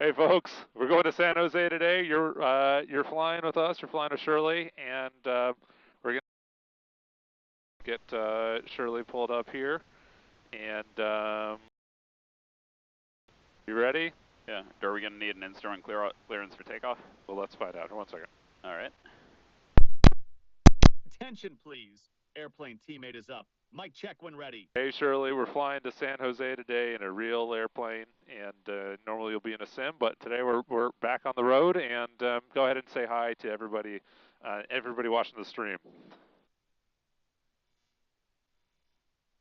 Hey folks, we're going to San Jose today. You're flying with us. You're flying with Shirley, and we're gonna get Shirley pulled up here. And you ready? Yeah. Are we gonna need an instrument clearance for takeoff? Well, let's find out. 1 second. All right. Attention, please. Airplane teammate is up. Mic check when ready. Hey Shirley, we're flying to San Jose today in a real airplane, and normally you'll be in a sim, but today we're back on the road. And go ahead and say hi to everybody, everybody watching the stream.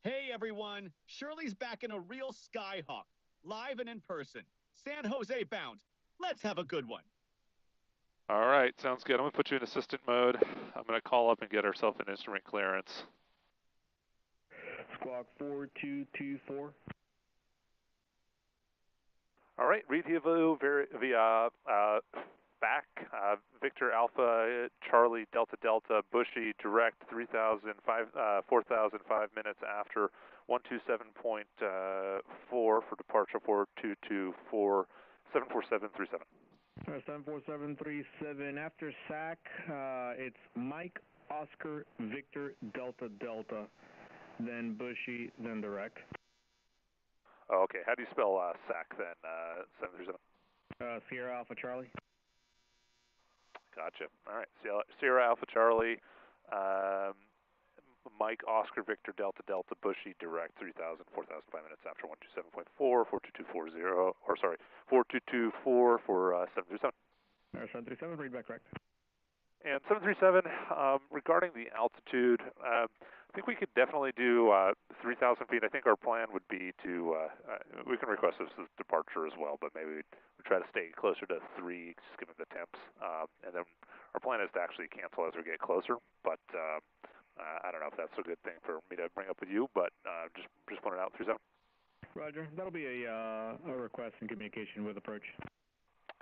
Hey everyone, Shirley's back in a real Skyhawk, live and in person. San Jose bound. Let's have a good one. All right, sounds good. I'm gonna put you in assistant mode. I'm gonna call up and get ourselves an instrument clearance. Squawk 4224. All right, Reid-Hillview via back, Victor Alpha, Charlie Delta Delta, Bushy, direct 4,005 minutes after 127.4 for departure 4224, 74737. 74737. After SAC, it's Mike, Oscar, Victor, Delta Delta, then Bushy, then direct. Oh, okay, how do you spell SAC then, 737? Sierra Alpha Charlie. Gotcha. All right, Sierra Alpha Charlie, Mike, Oscar, Victor, Delta Delta, Bushy, direct 4,005 minutes after 127.4, 42240, or sorry, 4224 for 737. 737, read back correct. And 737, regarding the altitude, I think we could definitely do 3,000 feet. I think our plan would be to, we can request this as departure as well, but maybe we try to stay closer to 3, just given the temps. And then our plan is to actually cancel as we get closer, but I don't know if that's a good thing for me to bring up with you, but just put it out 37. Roger, that'll be a request in communication with approach.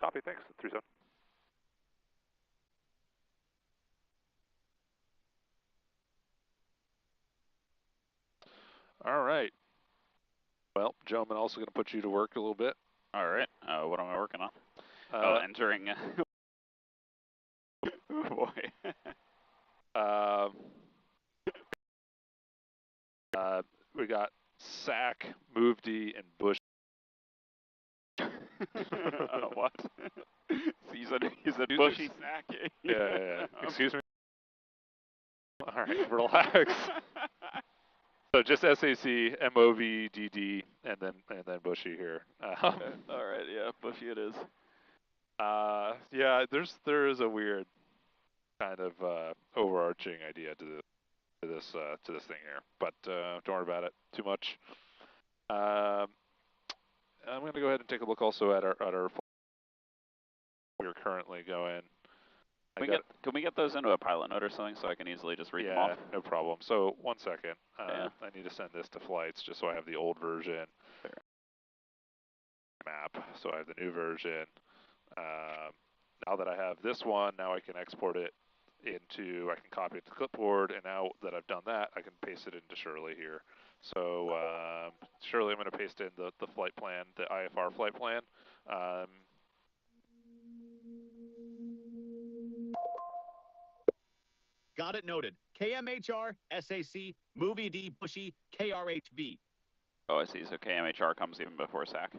Copy, thanks, 37. All right. Well, gentlemen, also going to put you to work a little bit. All right. What am I working on? Entering. Oh boy. We got Sack, Moved, and Bush. What? He's a Bushy Sack. Yeah. Excuse me. All right, relax. So just SAC, MOVDD, and then Bushy here. All right, yeah, Bushy it is. Yeah, there is a weird kind of overarching idea to this thing here, but don't worry about it too much. I'm going to go ahead and take a look also at our we're currently going. Can we get those into a pilot note or something so I can easily just read them off? Yeah, no problem. So 1 second. I need to send this to flights just so I have the old version map. So I have the new version. Now that I have this one, now I can export it into, I can copy it to clipboard, and now that I've done that, I can paste it into Shirley here. So Shirley, I'm going to paste in the flight plan, the IFR flight plan. Got it noted. KMHR, SAC, Movie D, Bushy, KRHV. Oh, I see. So KMHR comes even before SAC.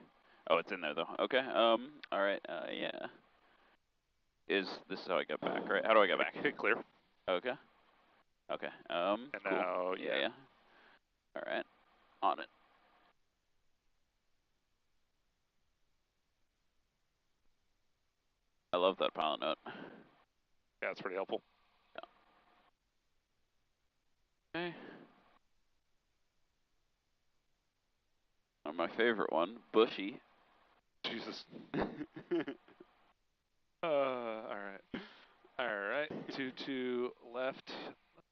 Oh, it's in there though. Okay. All right. Yeah. This is how I get back, right? How do I get back? Hit clear. Okay. Okay. And cool. now, yeah. All right. On it. I love that pilot note. Yeah, it's pretty helpful. Yeah. Okay. My favorite one, Bushy. Jesus. All right. 22 left.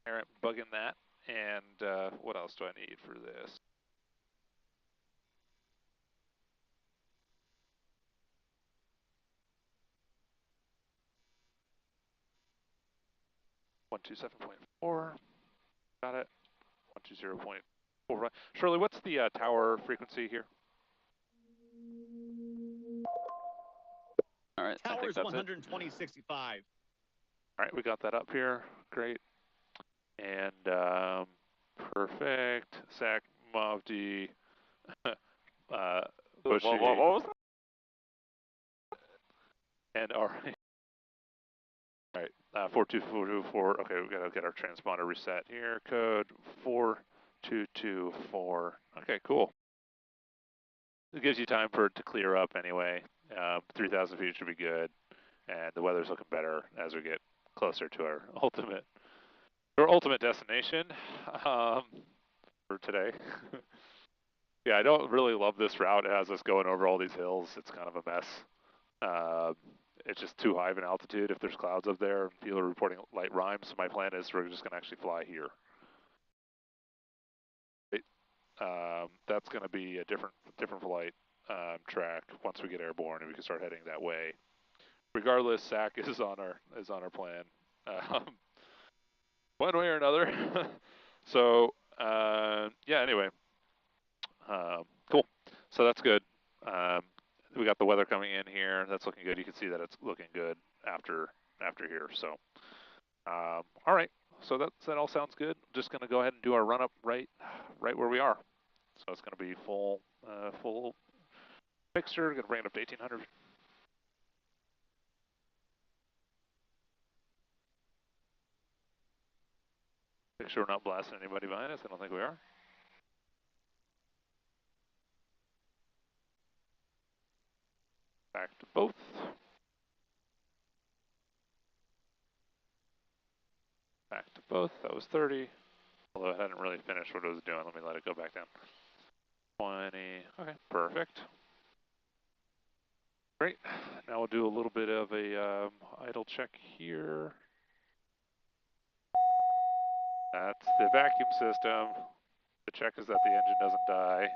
All right, bugging that. And what else do I need for this? One two 7.4. Got it. 120.4. Shirley, what's the tower frequency here? All right, I think Towers that's it. 120.65. All right, we got that up here. Great. And perfect. Sac, Mavdi, Bushy. What was that? And all right, 42424. Okay, we gotta get our transponder reset here. Code 4224. Okay, cool. It gives you time for it to clear up anyway. 3,000 feet should be good, and the weather's looking better as we get closer to our ultimate destination for today. Yeah, I don't really love this route. It has us going over all these hills. It's kind of a mess. It's just too high of an altitude. If there's clouds up there, people are reporting light rime. So my plan is we're just going to actually fly here. That's going to be a different flight track once we get airborne, and we can start heading that way. Regardless, SAC is on our plan, one way or another. So yeah. Anyway, cool. So that's good. We got the weather coming in here. That's looking good. You can see that it's looking good after here. So all right. So that all sounds good. Just going to go ahead and do our run up right where we are. So it's going to be full mixture. Going to bring it up to 1800. Make sure we're not blasting anybody behind us. I don't think we are. Back to both. Back to both. That was 30. Although it hadn't really finished what it was doing. Let me let it go back down. 20. Okay, perfect. Great. Now we'll do a little bit of a idle check here. That's the vacuum system. The check is that the engine doesn't die,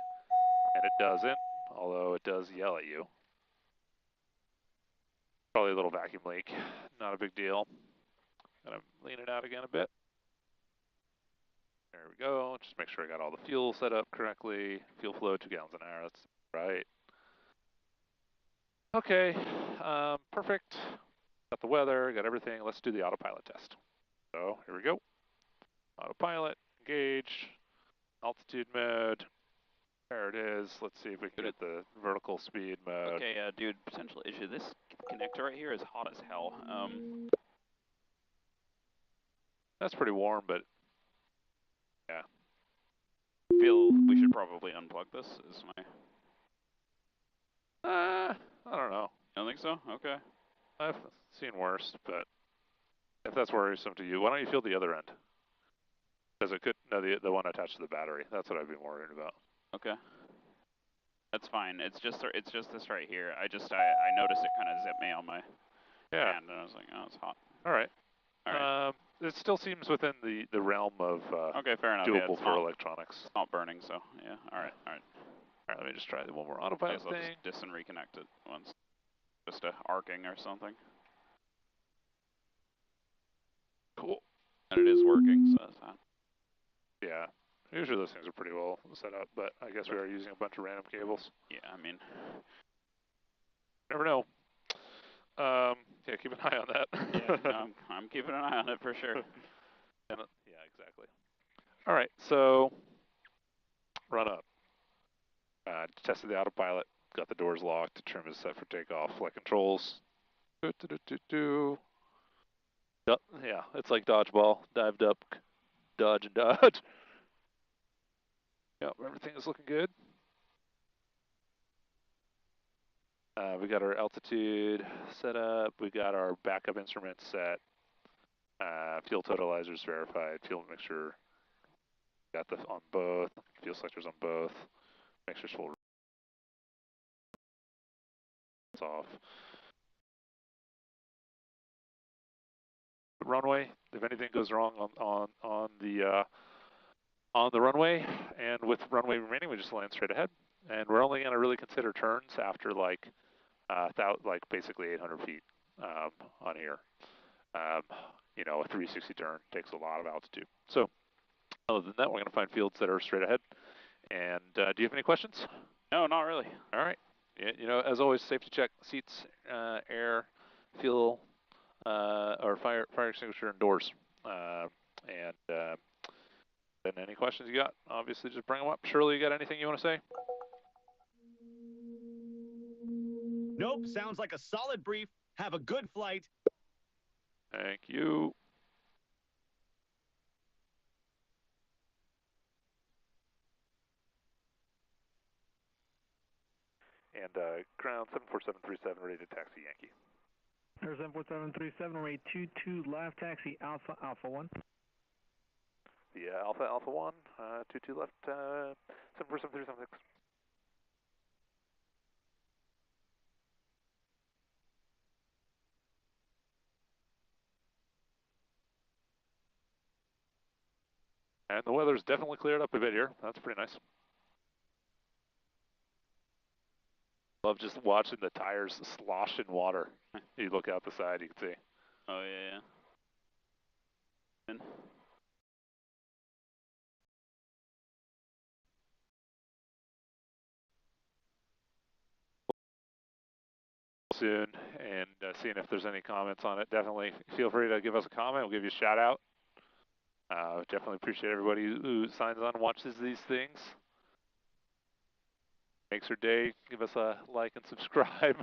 and it doesn't, although it does yell at you. Probably a little vacuum leak, not a big deal. Gonna lean it out again a bit. There we go, just make sure I got all the fuel set up correctly. Fuel flow, 2 gallons an hour, that's right. Okay, perfect. Got the weather, got everything. Let's do the autopilot test. So, here we go. Autopilot, engage, altitude mode. There it is. Let's see if we can get the vertical speed mode. Okay, dude, potential issue. This connector right here is hot as hell. That's pretty warm, but yeah. Feel we should probably unplug this. Is my. I don't know. You don't think so? Okay. I've seen worse, but if that's worrisome to you, why don't you feel the other end? Because it could, no, the one attached to the battery. That's what I'd be more worried about. Okay. That's fine. It's just this right here. I noticed it kind of zipped me on my hand, and I was like, oh, it's hot. All right. All right. It still seems within the realm of okay, fair enough. doable for electronics. It's not burning, so yeah. All right. All right. Let me just try the one more autopilot thing. I'll just dis and reconnect it once. Just a arcing or something. Cool. And it is working, so that's fine. Yeah. Usually those things are pretty well set up, but I guess we are using a bunch of random cables. Yeah, I mean, never know. Yeah, keep an eye on that. Yeah, no, I'm keeping an eye on it for sure. Yeah, exactly. All right, so run up. Tested the autopilot. Got the doors locked. Trim is set for takeoff. Flight controls. Yeah, it's like dodgeball. Dived up, dodge and dodge. Yep, everything is looking good. We got our altitude set up. We got our backup instruments set. Fuel totalizers verified. Fuel mixture. Got this on both. Fuel selectors on both. Mixture's full. It's off. Runway. If anything goes wrong on the runway, and with runway remaining, we just land straight ahead. And we're only going to really consider turns after like basically 800 feet on here. You know, a 360 turn takes a lot of altitude. So other than that, we're going to find fields that are straight ahead. And do you have any questions? No, not really. All right. Yeah, you know, as always, safety check: seats, air, fuel, or fire extinguisher, and doors. Then any questions you got, obviously just bring them up. Shirley, you got anything you want to say? Nope, sounds like a solid brief. Have a good flight. Thank you. And ground 74737, ready to taxi Yankee. Air 74737, runway 22 left, taxi Alpha, Alpha 1. The Alpha, Alpha 1, 22 left, 74736. And the weather's definitely cleared up a bit here. That's pretty nice. Love just watching the tires slosh in water. You look out the side, you can see. Oh, yeah, yeah. Soon, and seeing if there's any comments on it. Definitely feel free to give us a comment. We'll give you a shout out. Definitely appreciate everybody who signs on and watches these things. Makes your day. Give us a like and subscribe.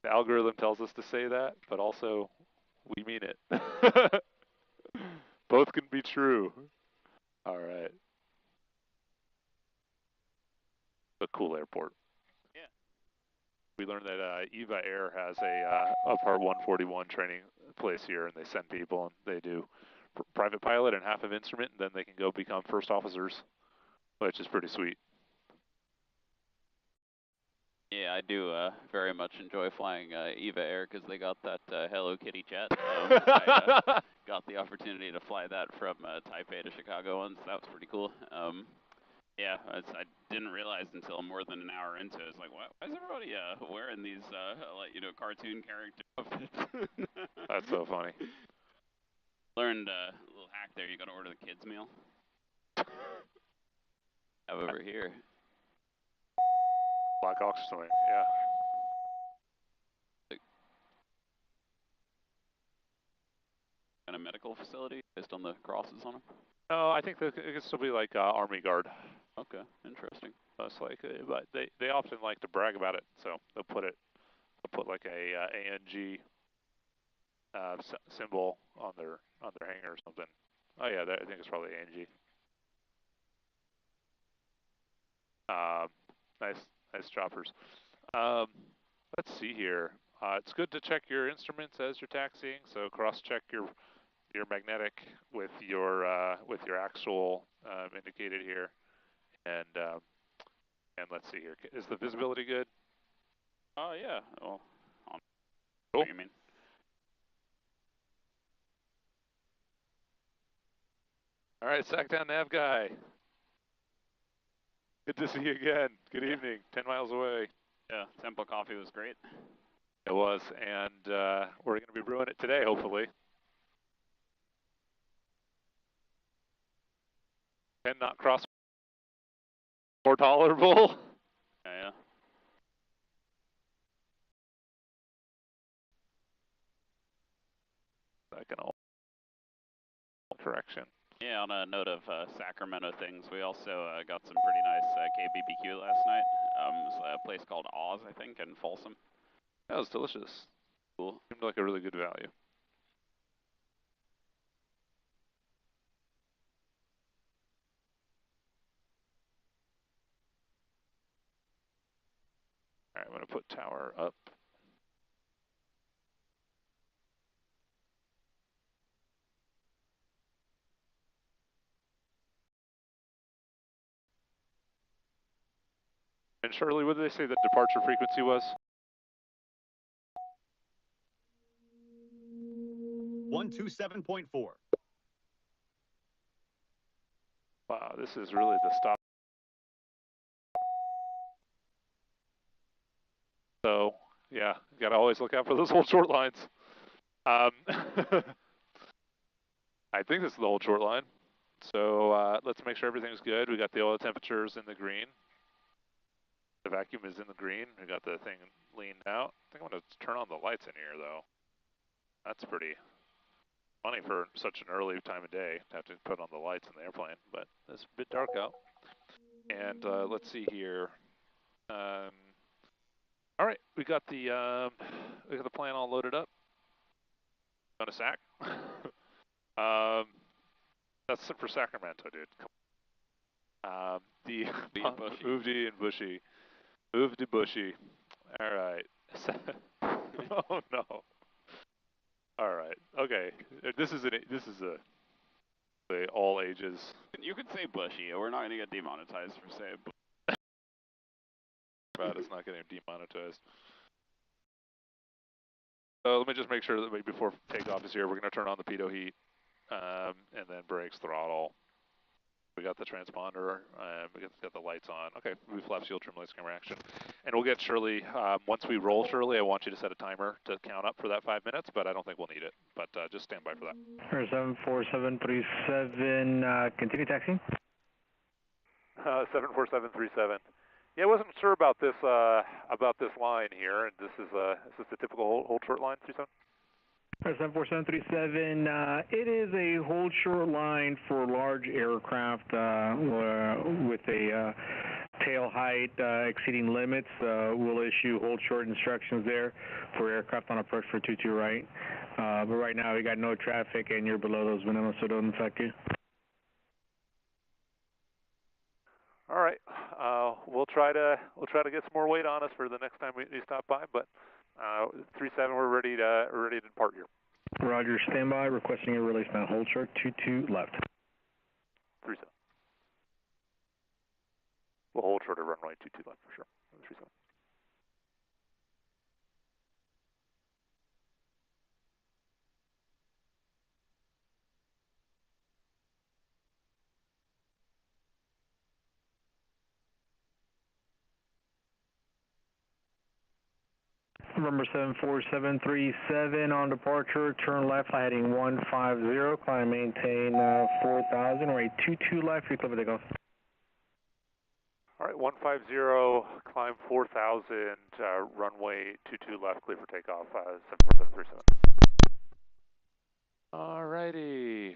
The algorithm tells us to say that, but also we mean it. Both can be true. All right. A cool airport. Yeah. We learned that EVA Air has a Part 141 training place here, and they send people, and they do private pilot and half of instrument, and then they can go become first officers, which is pretty sweet. Yeah, I do very much enjoy flying EVA Air because they got that Hello Kitty jet. I got the opportunity to fly that from Taipei to Chicago once. That was pretty cool. Yeah, I didn't realize until more than an hour into it. It's like, why is everybody wearing these, like, you know, cartoon character outfits? That's so funny. Learned a little hack there. You got to order the kids' meal. Have over here. Black Ox swing, yeah. Kind of medical facility based on the crosses on them? No, I think it could still be like Army Guard. Okay, interesting. Most likely, but they often like to brag about it, so they'll put like a ANG symbol on their hanger or something. Oh yeah, I think it's probably ANG. Nice choppers. Let's see here. It's good to check your instruments as you're taxiing. So cross-check your magnetic with your actual indicated here, and let's see here. Is the visibility good? Oh yeah. Well, cool. What do you mean? All right, SACDOwn nav guy. Good to see you again. Good evening. 10 miles away. Yeah, Temple Coffee was great. It was, and we're going to be brewing it today, hopefully. 10 knot cross, more tolerable. Yeah. Second correction. Yeah, on a note of Sacramento things, we also got some pretty nice KBBQ last night. It was a place called Oz, I think, in Folsom. That was delicious. Cool. Seemed like a really good value. All right, I'm going to put tower up. And Shirley, what did they say the departure frequency was? 127.4. Wow, this is really the stop. So, yeah, got to always look out for those old short lines. I think this is the old short line. So let's make sure everything's good. We got the oil temperatures in the green. vacuum is in the green. We got the thing leaned out. I think I'm going to turn on the lights in here, though. That's pretty funny for such an early time of day to have to put on the lights in the airplane, but it's a bit dark out. And let's see here. All right, we got the plan all loaded up. On a sack. That's for Sacramento, dude. Moved and bushy. Moved to bushy. All right. Oh no. All right. Okay. This is a all ages. You can say bushy. We're not gonna get demonetized for saying. But it's not getting demonetized. Let me just make sure that before takeoff is here, we're going to turn on the pitot heat, and then brakes, throttle. We got the transponder, we got the lights on. Okay, roof flaps, fuel trim, lights, camera action. And we'll get Shirley, once we roll Shirley, I want you to set a timer to count up for that 5 minutes, but I don't think we'll need it. But just stand by for that. 74737, continue taxiing. 74737. Yeah, I wasn't sure about this line here, and is this a typical hold short line, 37? 74737, it is a hold short line for large aircraft with a tail height exceeding limits. We'll issue hold short instructions there for aircraft on approach for 22 right. But right now we got no traffic and you're below those minimums, so it doesn't affect you. All right, we'll try to get some more weight on us for the next time we stop by. But 37, we're ready to depart here. Roger, standby. Requesting a release now. Hold short 22 left. 37. We'll hold short at runway 22 left for sure. 37. Number 74737 on departure, turn left, heading 150, climb maintain 4000, rate 22 left, free clear for takeoff. All right, 150, climb 4000, runway 22 left, clear for takeoff, 74737. All righty.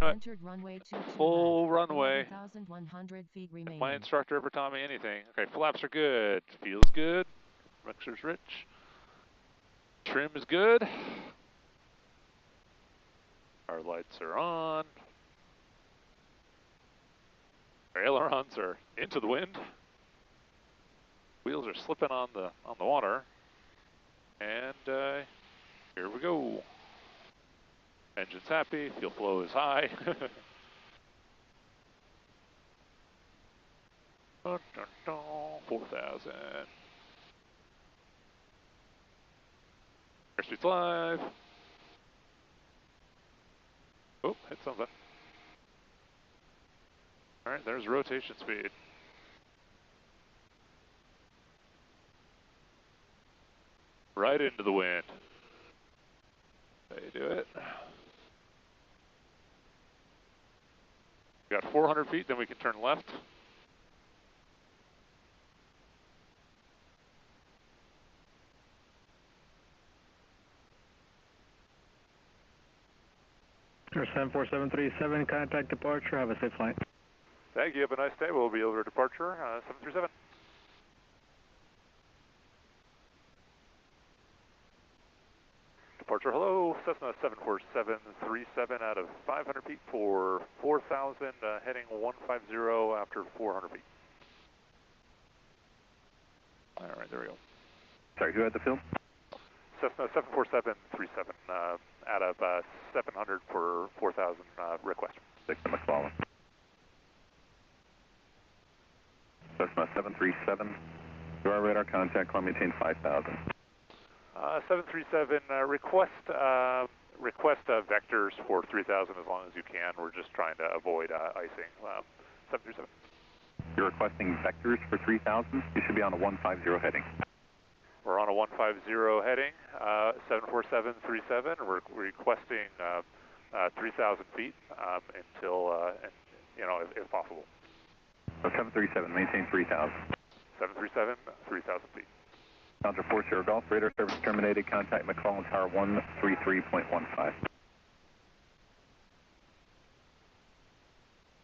Entered runway 22 full left. runway. 11,100 feet remaining. My instructor ever taught me anything. Okay, flaps are good, feels good, mixer's rich, trim is good, our lights are on, ailerons are into the wind, wheels are slipping on the water, and here we go. Engine's happy, fuel flow is high. 4,000. Airspeed's live. Oh, hit something. All right, there's rotation speed. Right into the wind. There you do it. We got 400 feet, then we can turn left. Sir, 74737, contact departure, have a safe flight. Thank you, have a nice day. We'll be over to departure, 737. Departure, hello, Cessna 74737 out of 500 feet for 4,000, heading 150 after 400 feet. All right, there we go. Sorry, who had the field? Cessna 74737, out of 700 for 4,000 request. 6 McFarland. Cessna 737, to our radar contact, climb maintain 5,000. 737, request vectors for 3,000 as long as you can. We're just trying to avoid icing. 737. You're requesting vectors for 3,000? You should be on a 150 heading. We're on a 150 heading, 74737. We're requesting 3,000 feet until, if possible. So 737, maintain 3,000. 737, 3,000 feet. Challenger 40 Golf, radar service terminated. Contact McClellan Tower 133.15.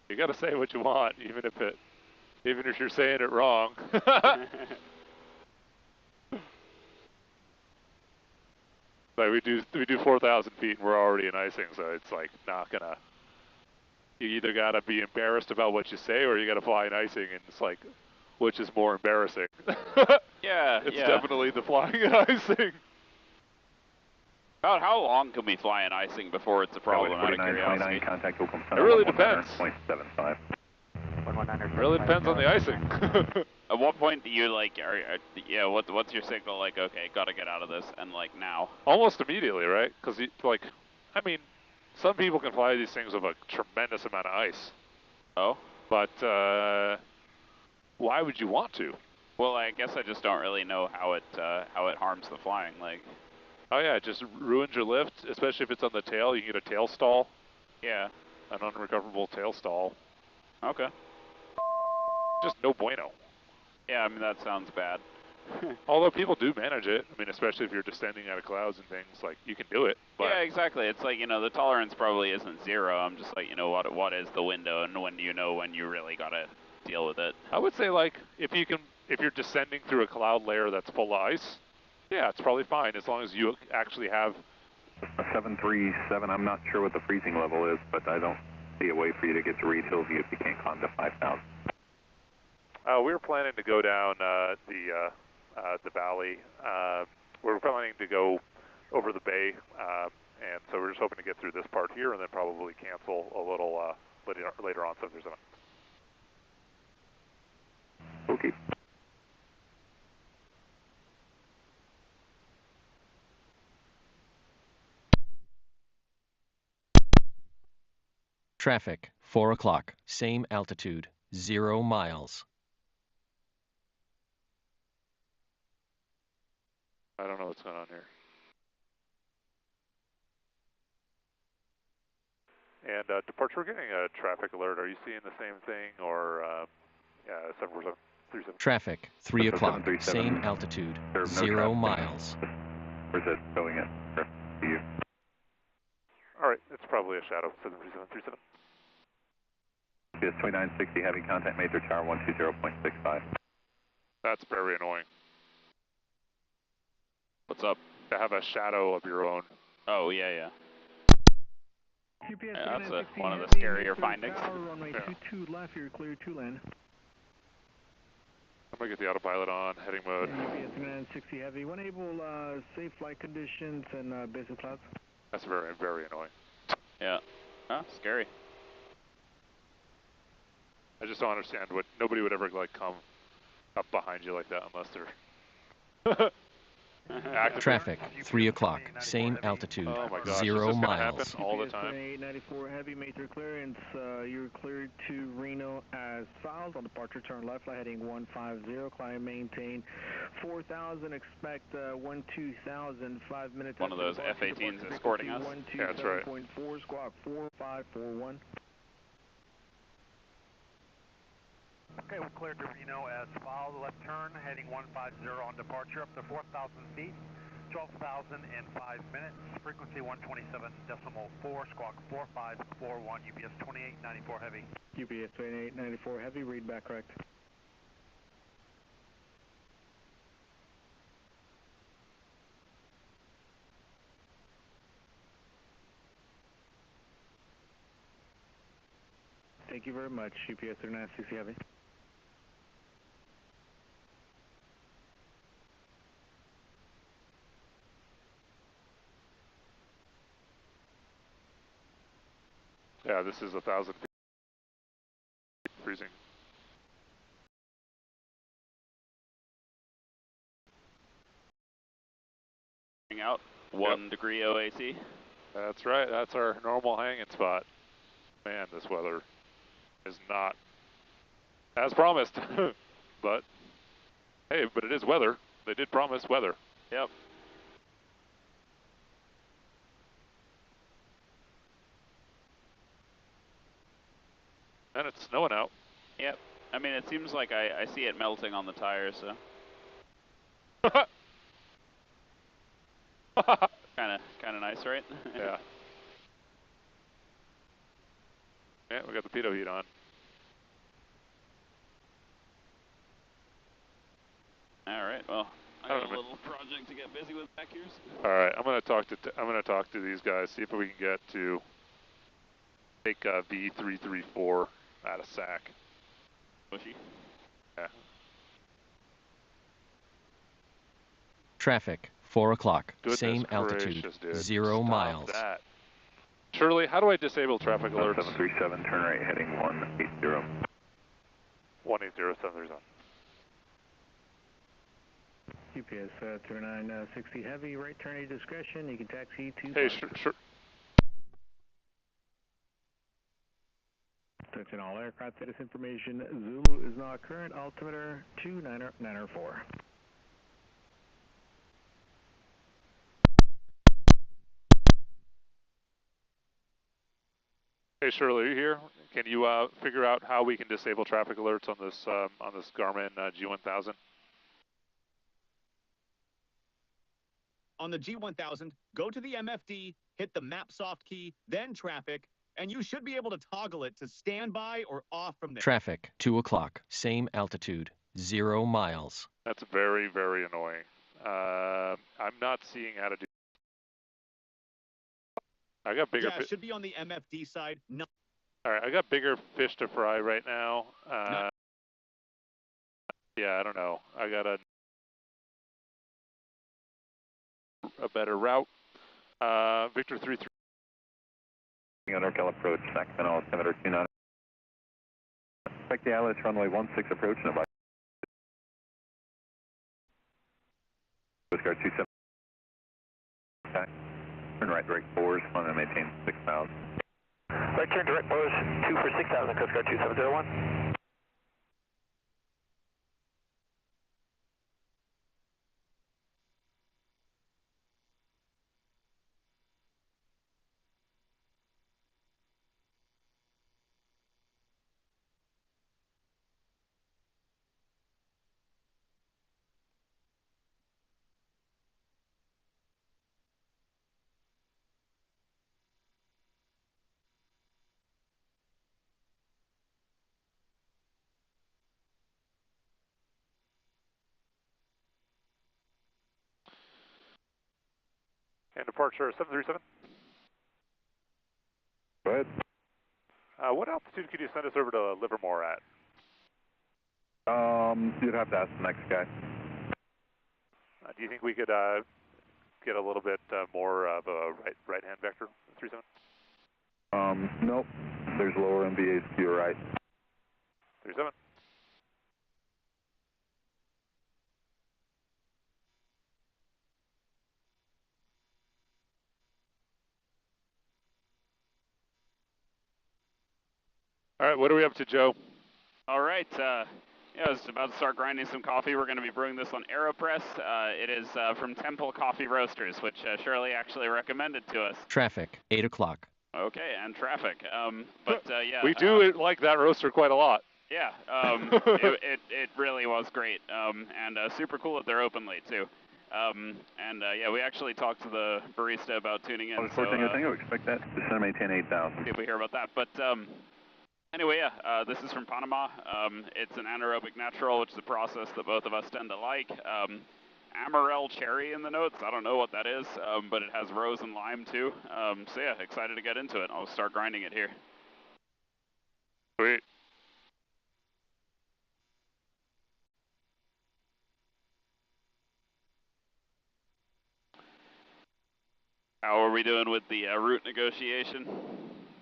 You got to say what you want, even if you're saying it wrong. Like we do 4,000 feet and we're already in icing, so it's like not gonna. You either gotta be embarrassed about what you say, or you gotta fly in icing, and it's like, which is more embarrassing? Yeah, it's definitely the flying in icing. About how long can we fly in icing before it's a problem? Out of curiosity. Contact Oakland It really depends. 0.75. It really depends on the icing. At what point do you like? What's your signal like? Okay, gotta get out of this, and like now. Almost immediately, right? Because I mean, some people can fly these things with a tremendous amount of ice. Oh. But why would you want to? Well, I guess I just don't really know how it harms the flying. Like. Oh yeah, it just ruins your lift, especially if it's on the tail. You can get a tail stall. Yeah. An unrecoverable tail stall. Okay. Just no bueno. Yeah, I mean, that sounds bad. Although people do manage it. I mean, especially if you're descending out of clouds and things, like, you can do it. But yeah, exactly. It's like, the tolerance probably isn't 0. I'm just like, what is the window, and when do you know when you really gotta deal with it? I would say, like, if you're descending through a cloud layer that's full of ice, yeah, it's probably fine, as long as you actually have... 737, I'm not sure what the freezing level is, but I don't see a way for you to get to Reid-Hillview if you can't climb to 5,000. We were planning to go down the valley. We were planning to go over the bay, and so we're just hoping to get through this part here and then probably cancel a little later on 737. Okay. Traffic, 4 o'clock, same altitude, 0 miles. I don't know what's going on here. And departure, we're getting a traffic alert. Are you seeing the same thing, or 747? Traffic, 3 o'clock, same altitude, 0 miles. Where's that going in? To you. All right, it's probably a shadow, 737. PS 2960, having contact Major Tower 120.65. That's very annoying. What's up? To have a shadow of your own. Oh, yeah. Yeah, that's one of the scarier findings. Runway 22 left, you're clear to land. I'm going to get the autopilot on, heading mode. UPS 960 Heavy, when able, safe flight conditions and basic clouds. That's very, very annoying. Yeah. Huh, scary. I just don't understand what, nobody would ever like come up behind you like that unless they're active. Traffic, 3 o'clock, same altitude, oh my gosh, 0 this is miles. happen all the time. 894 Heavy, major clearance, you're cleared to Reno as filed. On departure, turn left, flight heading 150, climb maintain 4,000, expect 12,000, 5 minutes. One of those F-18s escorting us. Yeah, that's right. 127.4, squawk 4541. Okay, we're cleared to Reno as filed. Left turn, heading 150 on departure up to 4,000 feet, 12,000 in 5 minutes. Frequency 127.4, squawk 4541, UPS 2894 Heavy. UPS 2894 Heavy, read back correct. Thank you very much, UPS 3960 Heavy. Yeah, this is 1,000 feet freezing. Out 1 degree OAC. That's right. That's our normal hanging spot. Man, this weather is not as promised. But hey, but it is weather. They did promise weather. Yep. And it's snowing out. Yep. I mean, it seems like I see it melting on the tires, so. Kind of nice, right? Yeah. Yeah, we got the pitot heat on. All right. Well, I got a little project to get busy with back here. All right, I'm gonna talk to these guys, see if we can get to take V334 out of SAC. Bushy. Yeah. Traffic, 4 o'clock, Goodness same gracious, altitude, dude. 0 Stop miles. that. Shirley, how do I disable traffic alerts? 737, turn right heading 180. 180, 737. UPS 2960 heavy, right turn at your discretion. You can taxi to. Hey, sure. Attention all aircraft, status information. Zulu is not current. Altimeter 294. Hey, Shirley, are you here? Can you figure out how we can disable traffic alerts on this Garmin G1000? On the G1000, go to the MFD, hit the map soft key, then traffic, and you should be able to toggle it to standby or off from there. Traffic, 2 o'clock, same altitude, 0 miles. That's very, very annoying. I'm not seeing how to do. I got bigger. Yeah, it should be on the MFD side. No. All right, I got bigger fish to fry right now. Yeah, I don't know. I got a better route. Victor 33. NorCal approach, Sacramento, altimeter 29. Expect the ILS runway 16 approach and about. Coast Guard 27. Okay. Turn right direct fours, want to maintain 6,000. Right turn direct fours, 2 for 6,000, Coast Guard 2701. And departure 737. Go ahead. What altitude could you send us over to Livermore at? You'd have to ask the next guy. Do you think we could get a little bit more of a right-hand vector 37? Nope. There's lower MVAs to your right. 37. All right, what are we up to, Joe? All right. Yeah, I was about to start grinding some coffee. We're going to be brewing this on AeroPress. It is from Temple Coffee Roasters, which Shirley actually recommended to us. Traffic, 8 o'clock. Okay, and traffic. Yeah. We do like that roaster quite a lot. Yeah, it really was great, and super cool that they're open late too. Yeah, we actually talked to the barista about tuning in. Unfortunately, I think I would expect that. Just to maintain 8,000. See if we hear about that. But anyway, yeah, this is from Panama. It's an anaerobic natural, which is a process that both of us tend to like. Amarel cherry in the notes. I don't know what that is, but it has rose and lime too. So yeah, excited to get into it. I'll start grinding it here. Sweet. How are we doing with the route negotiation?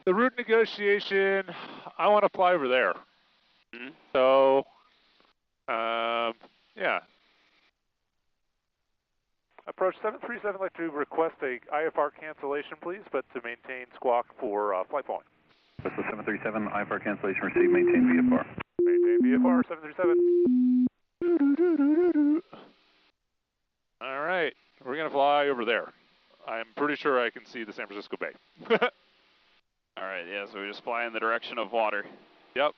The route negotiation, I want to fly over there. Mm-hmm. So, yeah. Approach 737, I'd like to request a IFR cancellation, please, but to maintain squawk for flight following. That's the 737, IFR cancellation received, maintain VFR. Maintain VFR, 737. All right, we're going to fly over there. I'm pretty sure I can see the San Francisco Bay. All right, yeah, so we just fly in the direction of water. Yep.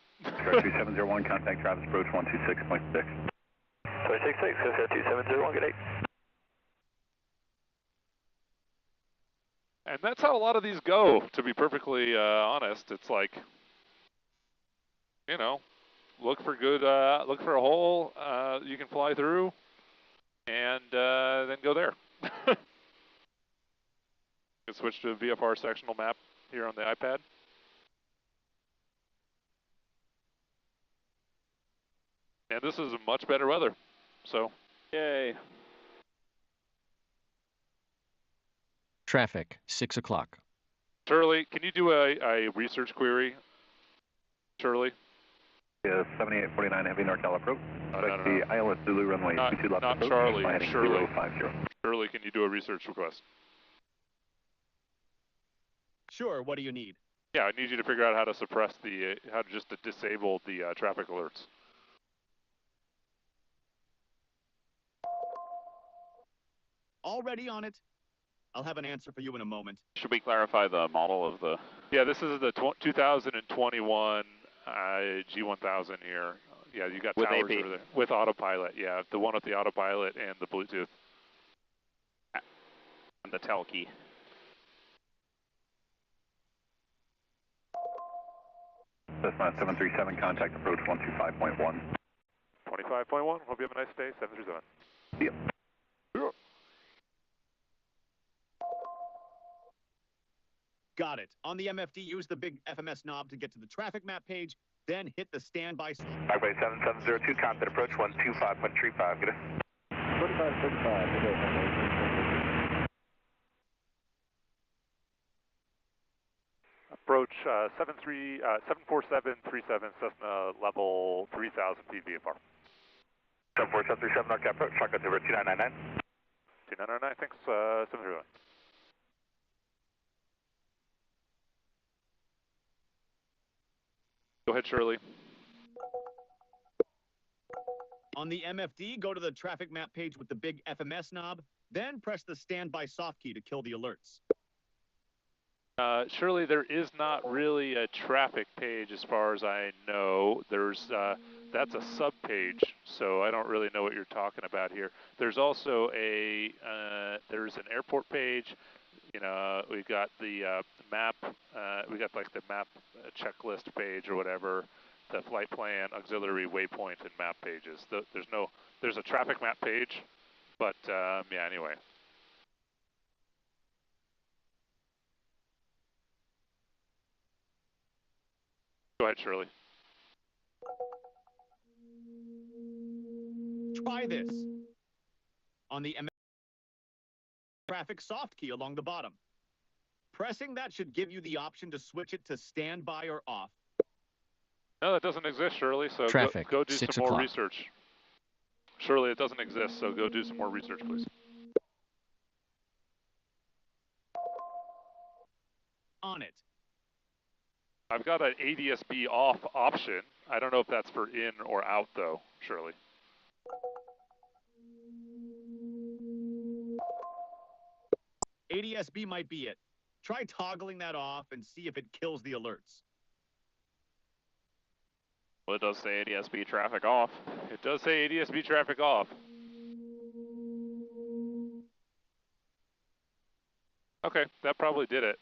Coast Guard 2701, contact Travis approach 126.6. 266, Coast Guard 2701, good day. And that's how a lot of these go, to be perfectly honest. It's like, you know, look for a hole you can fly through, and then go there. You can switch to a VFR sectional map here on the iPad. And this is much better weather, so yay. Traffic, 6 o'clock. Shirley, can you do a research query? Shirley? Yeah, 7849 heavy NorCal approach. No. The ILS Zulu runway 22 left not approach. Charlie, Shirley. 050. Shirley, can you do a research request? Sure, what do you need? Yeah, I need you to figure out how to suppress how to just disable the traffic alerts. Already on it. I'll have an answer for you in a moment. Should we clarify the model of the... Yeah, this is the 2021 G1000 here. Yeah, you got with towers AP. over there. With autopilot, yeah. The one with the autopilot and the Bluetooth. And the tel key. Cessna 737, contact approach 125.1. 25.1, hope you have a nice day, 737. Yep. Got it. On the MFD, use the big FMS knob to get to the traffic map page, then hit the standby. Runway 7702, contact approach 125.35, good day. 4535, good day. Approach 74737 Cessna level 3,000 feet VFR. 74737, NorCal approach, shotgun over 2999. 2999, thanks, 731. Go ahead, Shirley. On the MFD, go to the traffic map page with the big FMS knob, then press the standby soft key to kill the alerts. Shirley, there is not really a traffic page as far as I know. There's that's a sub page, so I don't really know what you're talking about here. There's also there's an airport page. You know, we've got the map. We got like the map checklist page or whatever. The flight plan, auxiliary waypoint, and map pages. There's a traffic map page, but yeah. Anyway. Go ahead, Shirley. Try this. On the traffic soft key along the bottom. Pressing that should give you the option to switch it to standby or off. No, that doesn't exist, Shirley, so Traffic, go do 6 some more o'clock. research. Shirley, it doesn't exist, so go do some more research, please. On it. I've got an ADSB off option. I don't know if that's for in or out, though, Shirley. ADSB might be it. Try toggling that off and see if it kills the alerts. Well, it does say ADSB traffic off. It does say ADSB traffic off. Okay, that probably did it.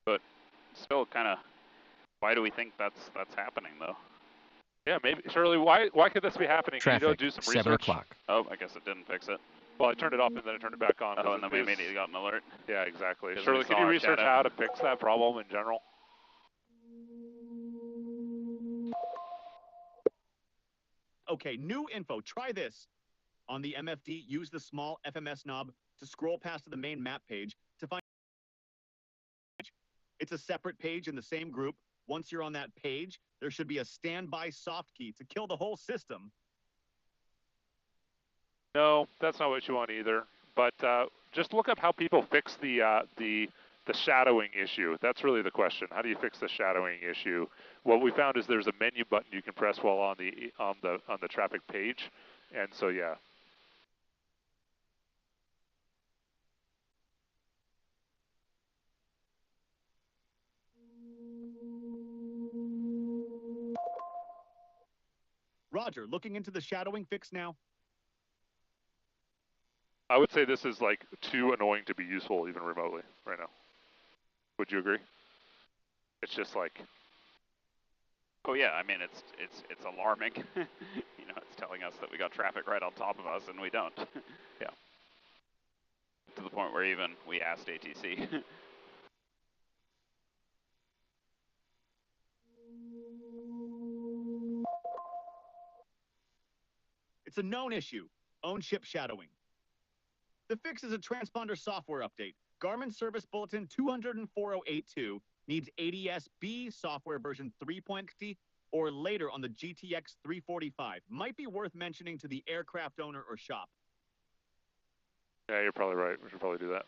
But still kind of, why do we think that's happening, though? Yeah, maybe. Shirley, why could this be happening? Traffic, Can you go do some 7 research? o'clock. Oh, I guess it didn't fix it. Well, I turned it off and then I turned it back on. Oh, and then we immediately got an alert. Yeah, exactly. 'Cause Shirley, we can saw you our research shadow. how to fix that problem in general? Okay, new info. Try this. On the MFD, use the small FMS knob to scroll past to the main map page to find. It's a separate page in the same group. Once you're on that page, there should be a standby soft key to kill the whole system. No, that's not what you want either. But just look up how people fix the shadowing issue. That's really the question. How do you fix the shadowing issue? What we found is there's a menu button you can press while on the traffic page, and so yeah. Roger, looking into the shadowing fix now. I would say this is like too annoying to be useful even remotely right now. Would you agree? It's just like, oh yeah, I mean it's alarming. You know, it's telling us that we got traffic right on top of us and we don't. yeah. To the point where even we asked ATC. It's a known issue, on-ship shadowing. The fix is a transponder software update. Garmin Service Bulletin 204.082 needs ADS-B software version 3.0 or later on the GTX 345. Might be worth mentioning to the aircraft owner or shop. Yeah, you're probably right. We should probably do that.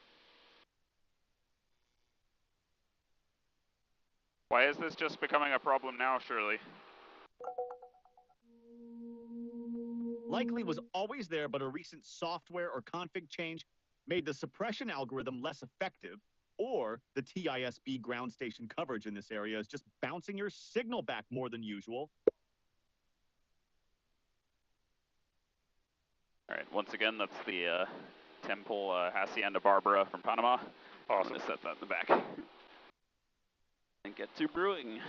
Why is this just becoming a problem now, Shirley? Likely was always there, but a recent software or config change made the suppression algorithm less effective, or the TISB ground station coverage in this area is just bouncing your signal back more than usual. All right, once again, that's the Temple Hacienda Barbara from Panama. Awesome. I'm gonna set that in the back. And get to Brewing.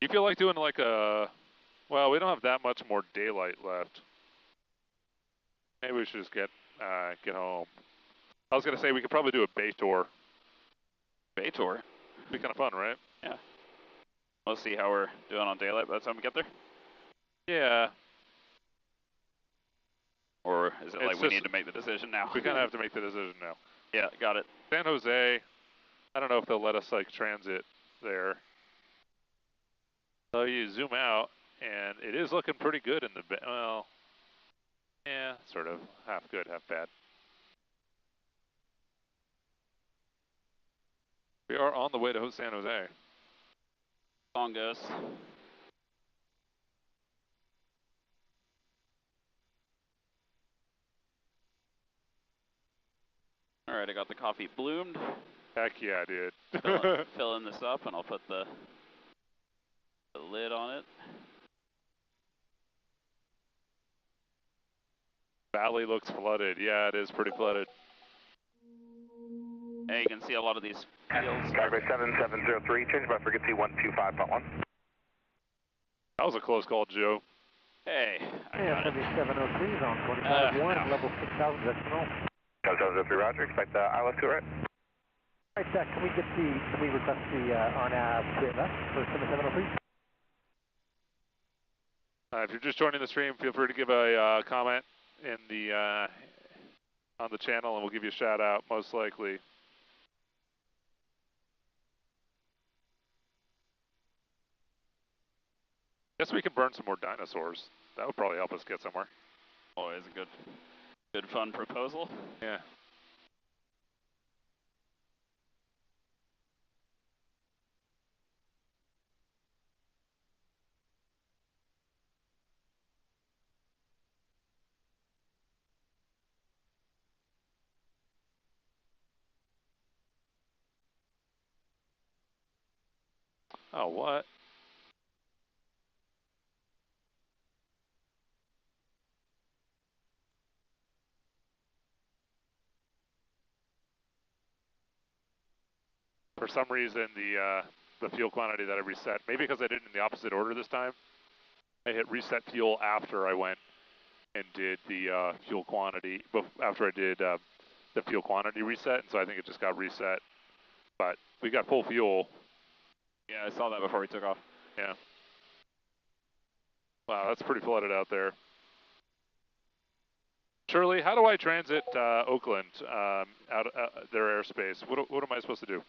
Do you feel like doing like a, well, we don't have that much more daylight left. Maybe we should just get home. I was gonna say we could probably do a bay tour. Bay tour? Be kind of fun, right? Yeah. We'll see how we're doing on daylight by the time we get there. Yeah. Or is it It's like we need to make the decision now? We kind of have to make the decision now. Yeah, got it. San Jose, I don't know if they'll let us like transit there. So you zoom out, and it is looking pretty good in the, well, yeah, sort of, half good, half bad. We are on the way to San Jose. Song goes. All right, I got the coffee bloomed. Heck yeah, dude. Fill this up, and I'll put the lid on it. Valley looks flooded. Yeah, it is pretty flooded. Hey, you can see a lot of these fields. Skyway 7703, change by frequency 125.1. That was a close call, Joe. Hey, I got it. 7703 is on 25.1, no. level 6,000 decimal. 7703, Roger, expect ILS to right. All right, can we request the RNAV QMS for 7703? If you're just joining the stream, feel free to give a comment in the on the channel, and we'll give you a shout out, most likely. Guess we can burn some more dinosaurs. That would probably help us get somewhere. Always a good fun proposal. Yeah. Oh, what? For some reason, the fuel quantity that I reset, maybe because I did it in the opposite order this time, I hit reset fuel after I went and did the fuel quantity, after I did the fuel quantity reset, and so I think it just got reset. But we got full fuel. Yeah, I saw that before we took off. Yeah. Wow, that's pretty flooded out there. Shirley, how do I transit Oakland out their airspace? What am I supposed to do?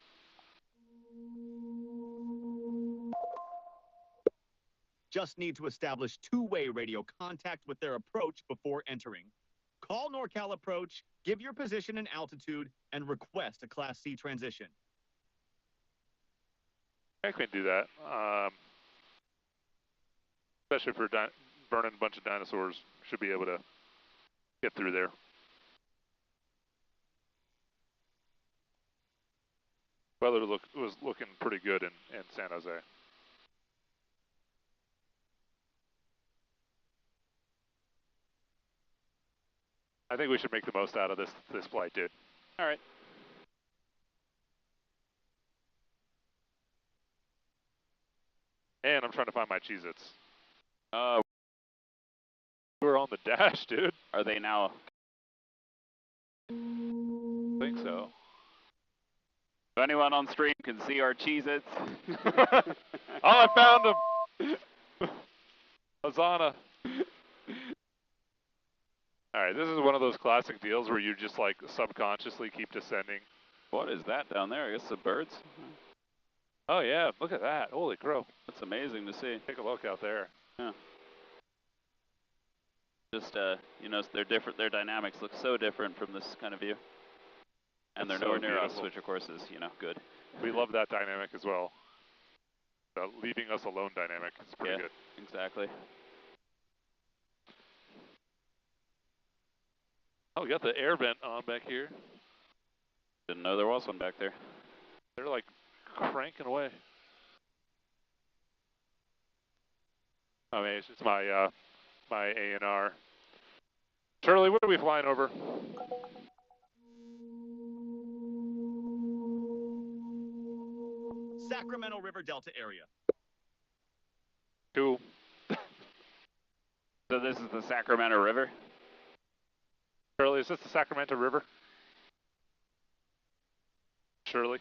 Just need to establish two-way radio contact with their approach before entering. Call NorCal approach, give your position and altitude, and request a Class C transition. I can do that. Especially for burning a bunch of dinosaurs, should be able to get through there. Weather was looking pretty good in San Jose. I think we should make the most out of this flight, dude. All right. And I'm trying to find my Cheez-Its. We're on the dash, dude. Are they now? I think so. If anyone on stream can see our Cheez-Its. Oh, I found them! Azana. Alright, this is one of those classic deals where you just like subconsciously keep descending. What is that down there? I guess the birds? Oh yeah, look at that. Holy crow. That's amazing to see. Take a look out there. Yeah. Just, you know, they're different. Their dynamics look so different from this kind of view. And they're nowhere near us, which of course is, you know, good. We love that dynamic as well. The leaving us alone dynamic is pretty good. Exactly. Oh, we got the air vent on back here. Didn't know there was one back there. They're like cranking away. I mean, it's just my my A&R. Shirley, what are we flying over? Sacramento River Delta area. Cool. So this is the Sacramento River? Shirley, is this the Sacramento River? Shirley?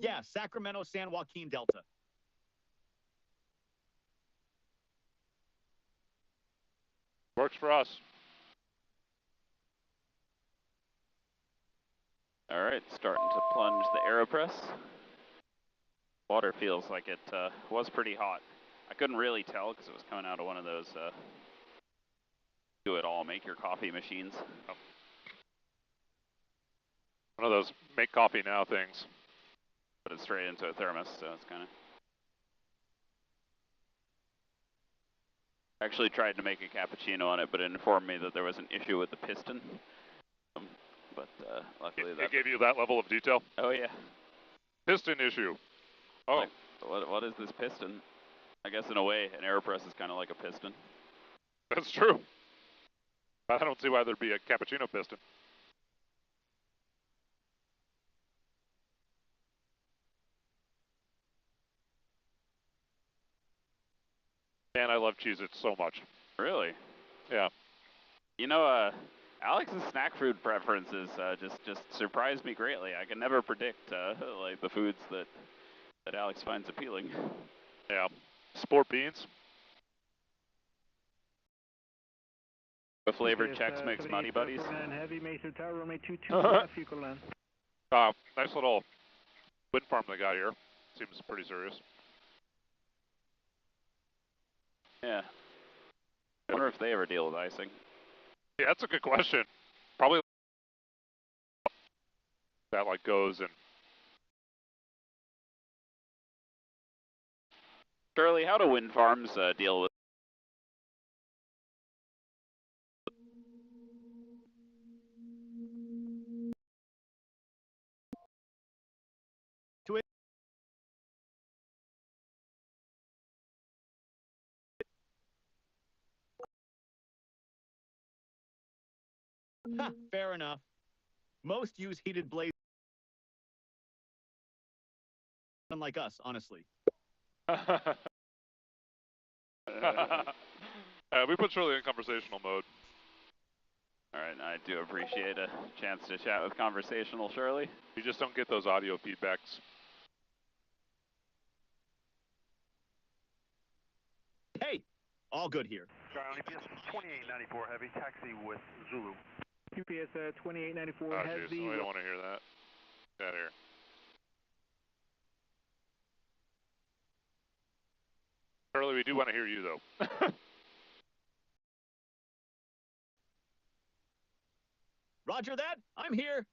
Yeah, Sacramento, San Joaquin Delta. Works for us. All right, starting to plunge the AeroPress. Water feels like it was pretty hot. I couldn't really tell because it was coming out of one of those do-it-all, make-your-coffee machines. Oh. One of those make coffee now things. Put it straight into a thermos, so it's kind of... I actually tried to make a cappuccino on it, but it informed me that there was an issue with the piston. But luckily It gave you that level of detail? Oh yeah. Piston issue. Oh. Like, what is this piston? I guess in a way, an AeroPress is kind of like a piston. That's true. I don't see why there'd be a cappuccino piston. Man, I love Cheez-Its so much. Really? Yeah. You know, Alex's snack food preferences just surprised me greatly. I can never predict like the foods that Alex finds appealing. Yeah. Sport beans. The flavored Chex Mix Muddy Buddies. Heavy Mesa Tower, runway 22, you can land. Nice little wind farm they got here. Seems pretty serious. Yeah. I wonder if they ever deal with icing. Yeah, that's a good question. Probably that like goes and... Shirley, how do wind farms deal with... Fair enough. Most use heated blades. Unlike us, honestly. We put Shirley in conversational mode. All right, I do appreciate a chance to chat with conversational Shirley. You just don't get those audio feedbacks. Hey, all good here. UPS 2894 heavy, taxi with Zulu. UPS 2894 Oh, heavy. geez, we don't want to hear that. Get out of here. Shirley, we do want to hear you, though. Roger that. I'm here.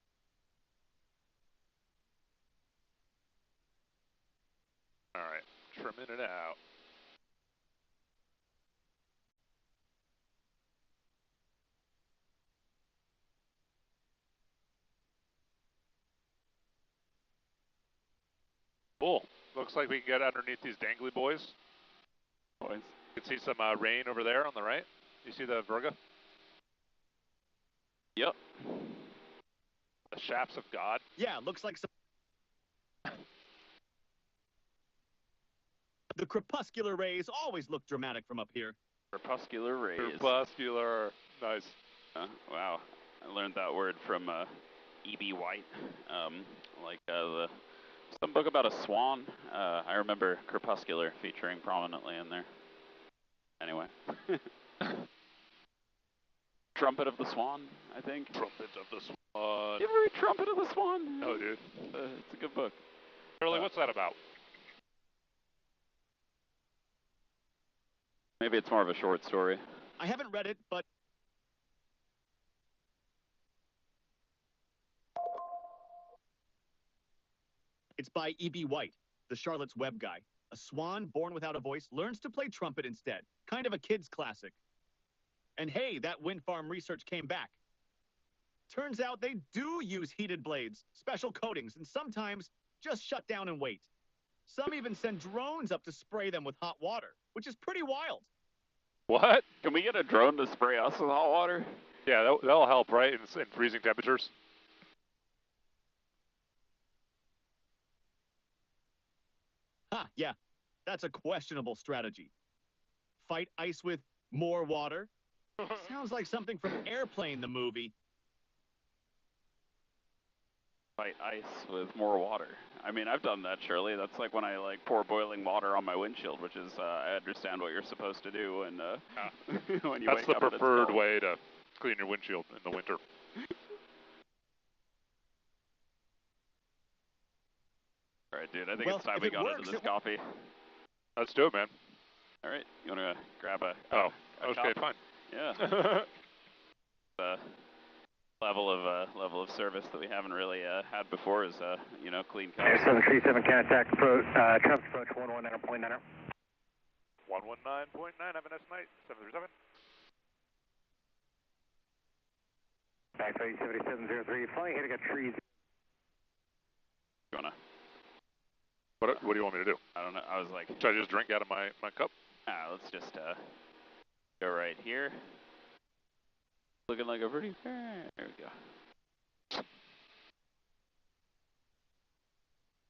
All right, trimming it out. Cool. Looks like we can get underneath these dangly boys. You can see some rain over there on the right. You see the Virga? Yep. The shafts of God. Yeah, looks like some. The crepuscular rays always look dramatic from up here. Crepuscular rays. Crepuscular. Nice. Wow. I learned that word from E.B. White. Some book about a swan. I remember crepuscular featuring prominently in there. Anyway. Trumpet of the Swan, I think. Trumpet of the Swan. You ever read Trumpet of the Swan? No, dude. It's a good book. Shirley, what's that about? Maybe it's more of a short story. I haven't read it, but it's by E.B. White, the Charlotte's Web guy. A swan born without a voice learns to play trumpet instead. Kind of a kid's classic. And hey, that wind farm research came back. Turns out they do use heated blades, special coatings, and sometimes just shut down and wait. Some even send drones up to spray them with hot water, which is pretty wild. What? Can we get a drone to spray us with hot water? Yeah, that'll help, right, in freezing temperatures? Yeah, that's a questionable strategy. Fight ice with more water? Sounds like something from Airplane, the movie. Fight ice with more water. I mean, I've done that, Shirley. That's like when I pour boiling water on my windshield, which is, I understand what you're supposed to do when, when you That's wake up. the preferred way to clean your windshield in the winter. All right, dude. I think it's time we got into this coffee. Let's do it, man. All right. You want to grab a okay, fine. Yeah. Level of service that we haven't really had before is clean coffee. 737 contact approach, traffic approach 119.9. 119.9, have a nice night. 737. Back 7703, flying hitting a tree. What do you want me to do? I don't know. I was like, should I just drink out of my cup? Let's just go right here. Looking like a pretty. There we go.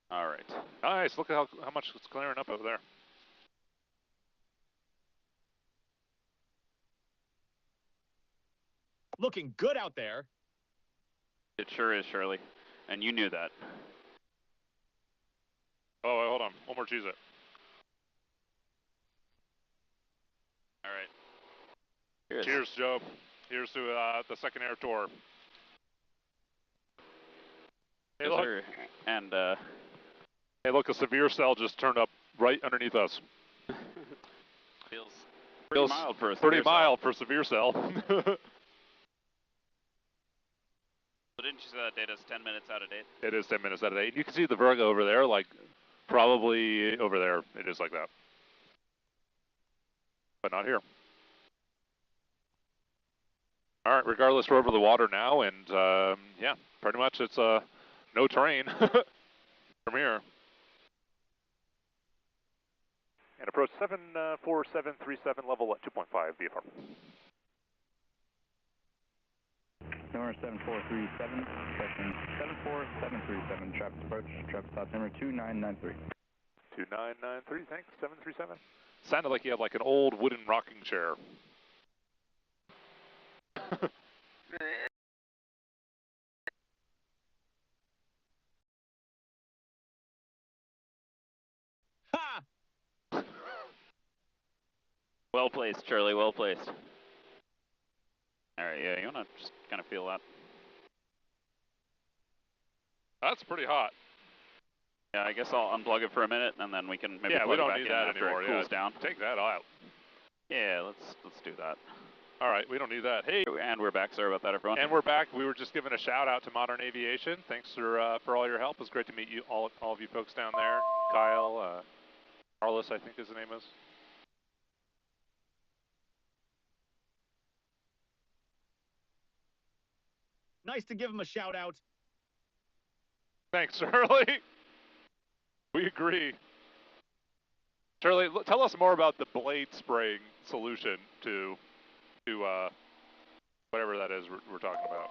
All right. Nice. Look at how much it's clearing up over there. Looking good out there. It sure is, Shirley. And you knew that. Oh, wait, hold on. One more cheese it. All right. Cheers, Joe. Here's to the second air tour. Hey, yes, look. Sir. And hey, look, a severe cell just turned up right underneath us. Feels pretty mild for a severe pretty mild for severe cell. So didn't you say that data's 10 minutes out of date? It is 10 minutes out of date. You can see the Virgo over there, like probably over there. It is like that, but not here. All right, regardless, we're over the water now, and yeah, pretty much it's no terrain from here. And approach 74737, level at 2.5 VFR. Number 7437, section 74737, traffic approach, traffic stop number 2993. 2993, thanks, 737. Sounded like you had like an old wooden rocking chair. Ha! Well placed, Shirley, well placed. All right, yeah, you want to just kind of feel that? That's pretty hot. Yeah, I guess I'll unplug it for a minute, and then we can maybe plug we it don't back need in that after anymore. it cools down. Take that out. Yeah, let's do that. All right, we don't need that. Hey, and we're back. Sorry about that, everyone. And we're back. We were just giving a shout out to Modern Aviation. Thanks for all your help. It was great to meet you, all of you folks down there. Kyle, Carlos, I think his name is. Nice to give him a shout out. Thanks, Shirley. We agree. Shirley, tell us more about the blade spraying solution to whatever that is we're talking about.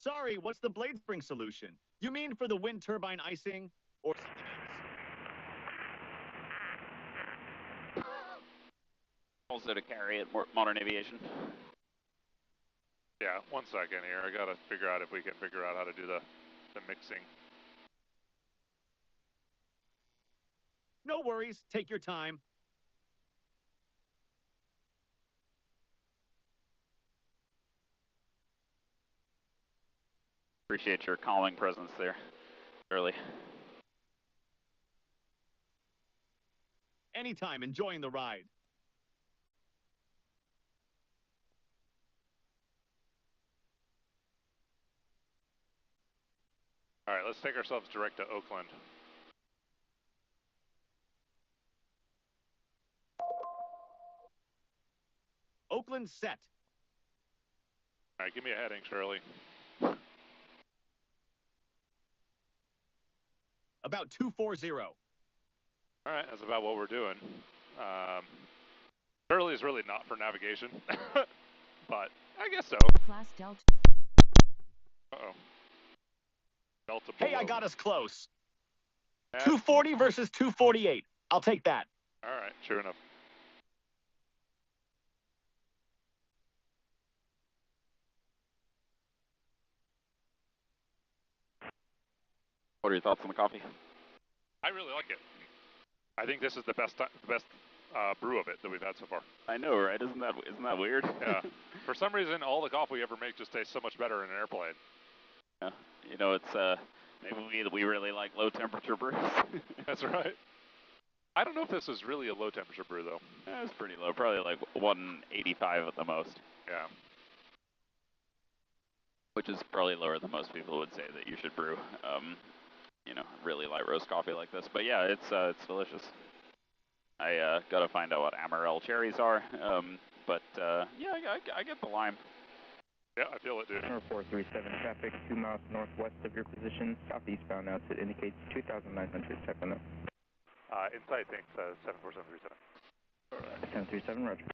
Sorry, what's the blade spring solution? You mean for the wind turbine icing? Or Also to carry at modern aviation. Yeah, 1 second here. I gotta figure out if we can figure out how to do the mixing. no worries, take your time. Appreciate your calming presence there, Shirley. Anytime, enjoying the ride. All right, let's take ourselves direct to Oakland. Oakland set. All right, give me a heading, Shirley. About 240. All right, that's about what we're doing. Shirley is really not for navigation, but I guess so. Class Delta. Uh-oh. Delta Hey, below. I got us close. That's 240 versus 248. I'll take that. all right, sure enough. What are your thoughts on the coffee? I really like it. I think this is the best brew of it that we've had so far. I know, right? Isn't that weird? Yeah. For some reason, all the coffee we ever make just tastes so much better in an airplane. Yeah. You know, it's maybe we really like low temperature brews. That's right. I don't know if this is really a low temperature brew though. Yeah, it's pretty low, probably like 185 at the most. Yeah. Which is probably lower than most people would say that you should brew. You know, really light roast coffee like this. But yeah, it's delicious. I gotta find out what Amaretto cherries are. But yeah, I get the lime. Yeah, I feel it, dude. Number 437 traffic, 2 miles northwest of your position, southeastbound now. It indicates 2,900 Sacramento. Inside thanks, 74737. 737, roger.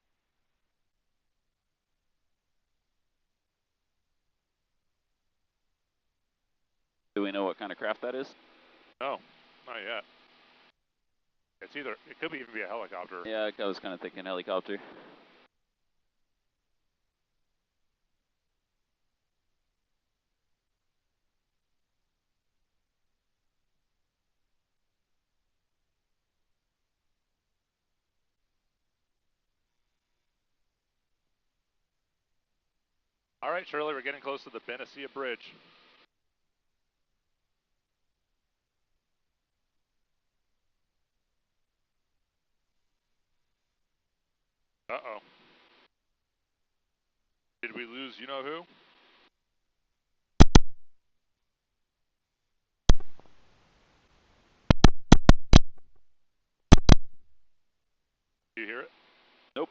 Do we know what kind of craft that is? No, not yet. It could even be a helicopter. Yeah, I was kind of thinking helicopter. All right, Shirley, we're getting close to the Benicia Bridge. Uh-oh. Did we lose you-know-who? Do you hear it? Nope.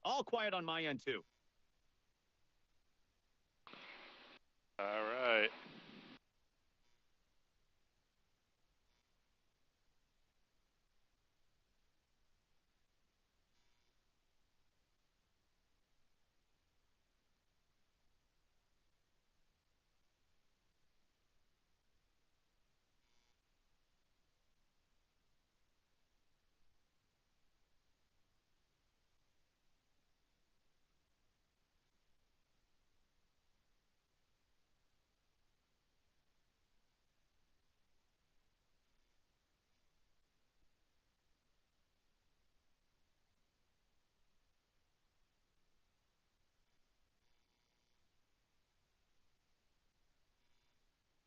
All quiet on my end, too. All right.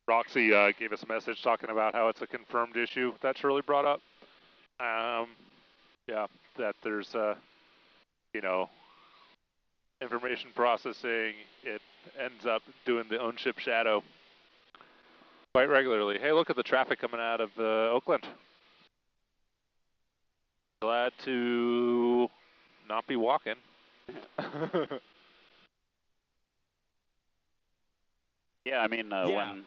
Roxy gave us a message talking about how it's a confirmed issue that Shirley brought up. Yeah, that there's, information processing. It ends up doing the on-ship shadow. Quite regularly. Hey, look at the traffic coming out of Oakland. Glad to not be walking. Yeah, I mean, when...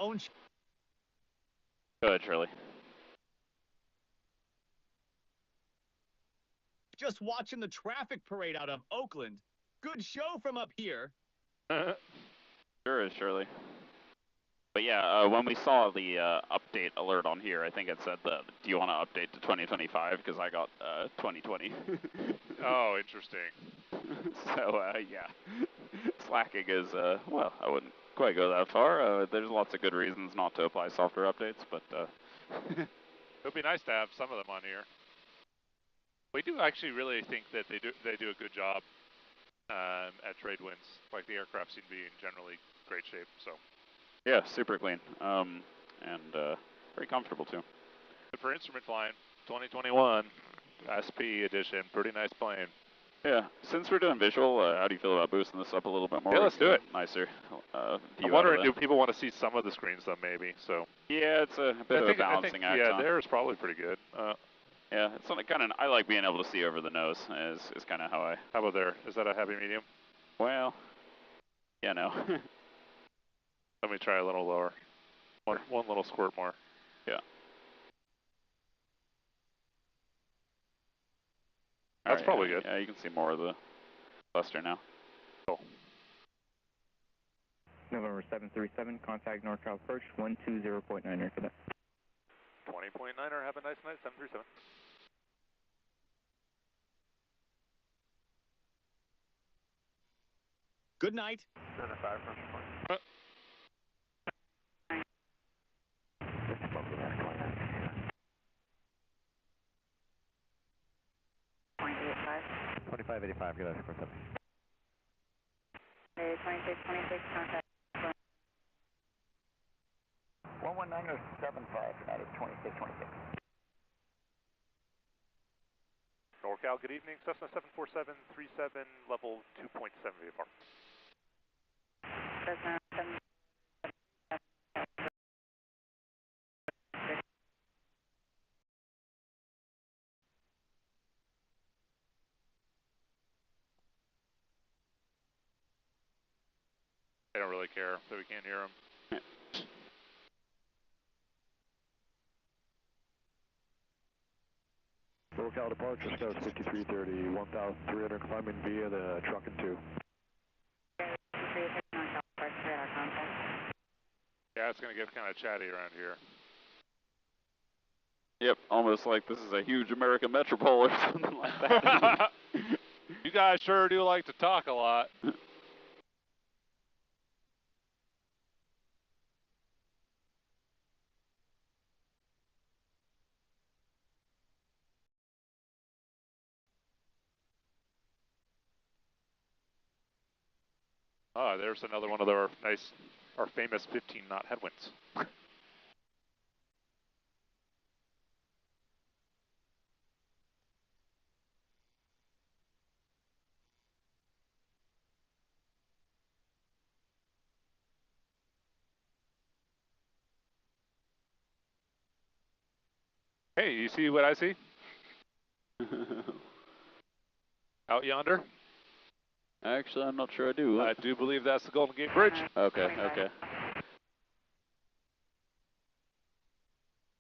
Go ahead, Shirley. Just watching the traffic parade out of Oakland. Good show from up here. Sure is, Shirley. But yeah, when we saw the update alert on here, I think it said that, do you want to update to 2025? Because I got 2020. Oh, interesting. So, yeah. Slacking is, well, I wouldn't quite go that far. There's lots of good reasons not to apply software updates, but... It would be nice to have some of them on here. We do actually really think that they do a good job at trade winds. Like the aircraft seem to be in generally great shape, so... Yeah, super clean, and very comfortable too. Good for instrument flying, 2021 SP edition, pretty nice plane. Yeah, since we're doing visual, how do you feel about boosting this up a little bit more? Yeah, let's do it. Nicer. I'm wondering, do people want to see some of the screens though, maybe? So. Yeah, it's a bit of a balancing act. Yeah, theirs probably pretty good. Yeah, it's kind of. I like being able to see over the nose. Is kind of how I. How about there? Is that a happy medium? Well, yeah, no. Let me try a little lower. One little squirt more. Yeah. That's probably good. Yeah, you can see more of the cluster now. Cool. November 737, contact NorCal approach 120.9 for that. 20.9er, have a nice night, 737. Good night. 5 from point. .85, good night, 47. 26, contact. 119.75, that is 26. NorCal, good evening, Cessna 74737, level 2.7 VFR. Cessna 7. They don't really care, so we can't hear them. NorCal departure, Scout 5330, 1,300 climbing via the truck and 2. Yeah, it's going to get kind of chatty around here. Yep, almost like this is a huge American metropole or something like that. You guys sure do like to talk a lot. Oh, there's another one of our famous 15-knot headwinds. Hey, you see what I see? Out yonder? Actually, I'm not sure I do. I do believe that's the Golden Gate Bridge. Okay.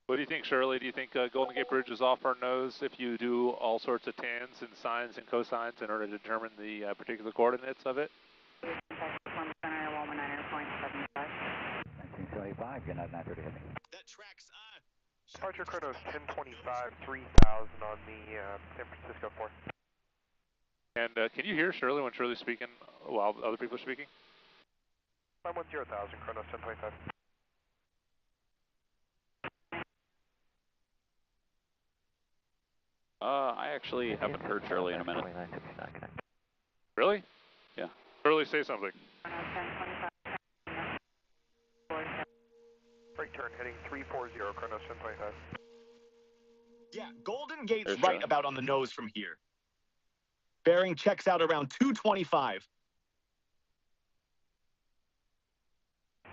What do you think, Shirley? Do you think Golden Gate Bridge is off our nose if you do all sorts of tans and sines and cosines in order to determine the particular coordinates of it? 1975, good night, 930 heading. That tracks, Departure chronos 1025, 3000 on the San Francisco 4. And can you hear Shirley when Shirley's speaking while other people are speaking? 510,000, chronos 1025. I actually haven't heard Shirley in a minute. Really? Yeah. Shirley, say something. Right turn, heading 340, chronos 1025. Yeah, Golden Gate's right about on the nose from here. Bearing checks out around 225.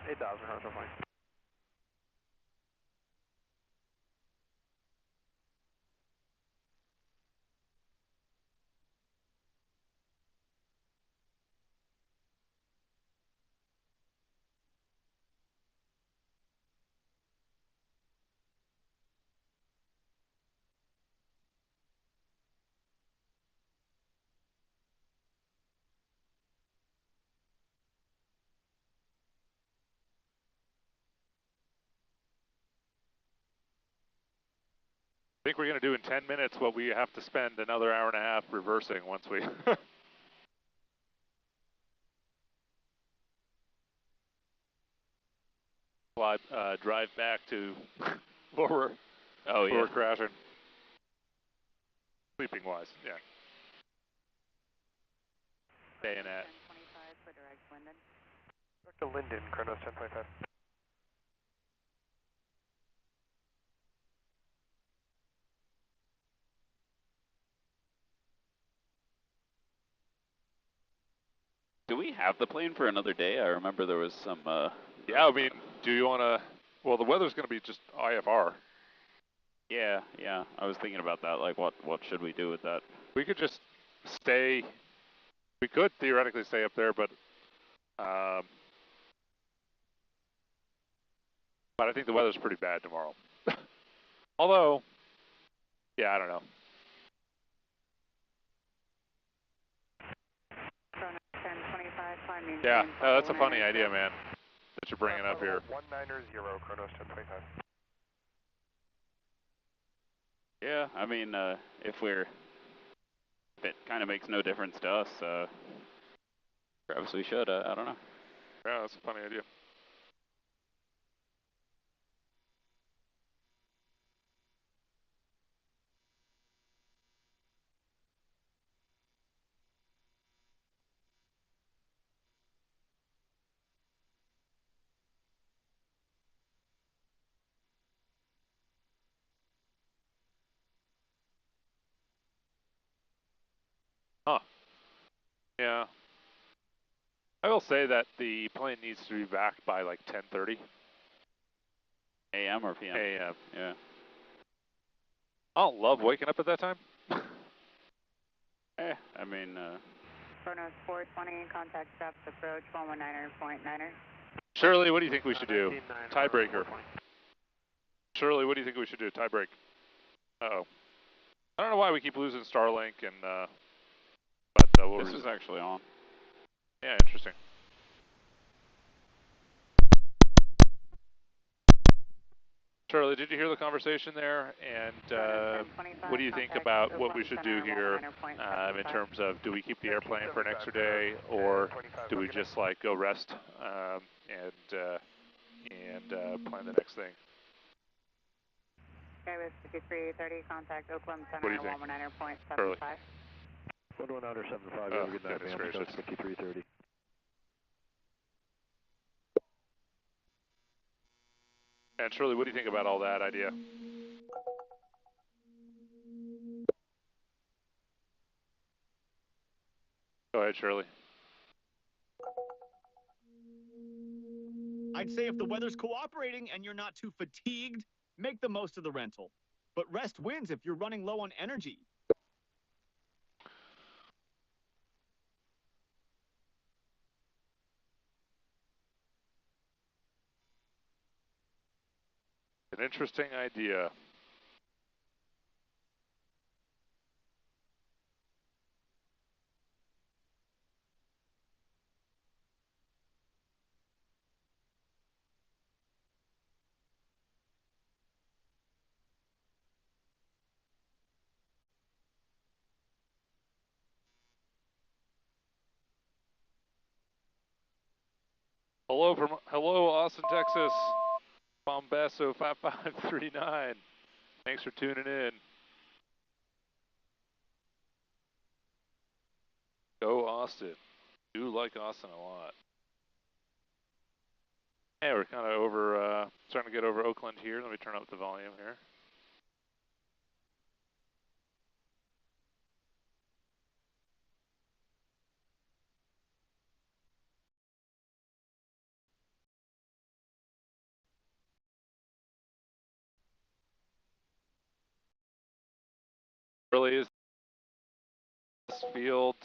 8,000, chronos 1025. think we're going to do in 10 minutes what we have to spend another hour and a half reversing once we drive back to where we're crashing. Sleeping wise, yeah. Staying at. 1025 for direct Linden. Dr. Linden, Kronos 1025. Do we have the plane for another day? I remember there was some. Yeah, I mean, do you want to? Well, the weather's going to be just IFR. Yeah. I was thinking about that. Like, what should we do with that? We could just stay. We could theoretically stay up there, but I think the weather's pretty bad tomorrow. Although, yeah, I don't know. Kronos 1025, climb maintain. Yeah, that's a funny idea, man, that you're bringing up here. 190, Kronos 1025. Yeah, I mean, if it kind of makes no difference to us, perhaps we should. I don't know. Yeah, that's a funny idea. Huh. Yeah. I will say that the plane needs to be back by like 10:30. AM or PM? AM. Yeah. I don't love waking up at that time. I mean... Kronos 420, contact steps, approach 119.9er. Shirley, what do you think we should do? Tiebreaker. Shirley, what do you think we should do? Tiebreak. Uh-oh. I don't know why we keep losing Starlink, and but this is actually on. Yeah, interesting. Shirley, did you hear the conversation there? And what do you think about what we should do here in terms of, do we keep the airplane for an extra day, or do we just like go rest and plan the next thing? Okay, with 5330, contact Oakland What do Center you think? 119.75. 119.75, Oh, have a good night, goodness man. gracious. 5330. And Shirley, what do you think about all that idea? Go ahead, Shirley. I'd say if the weather's cooperating and you're not too fatigued, make the most of the rental. But rest wins if you're running low on energy. An interesting idea. Hello, Austin, Texas. Bombasso 5539. Thanks for tuning in. Go Austin. Do like Austin a lot. Hey, we're kind of over, starting to get over Oakland here. Let me turn up the volume here. Really is this field,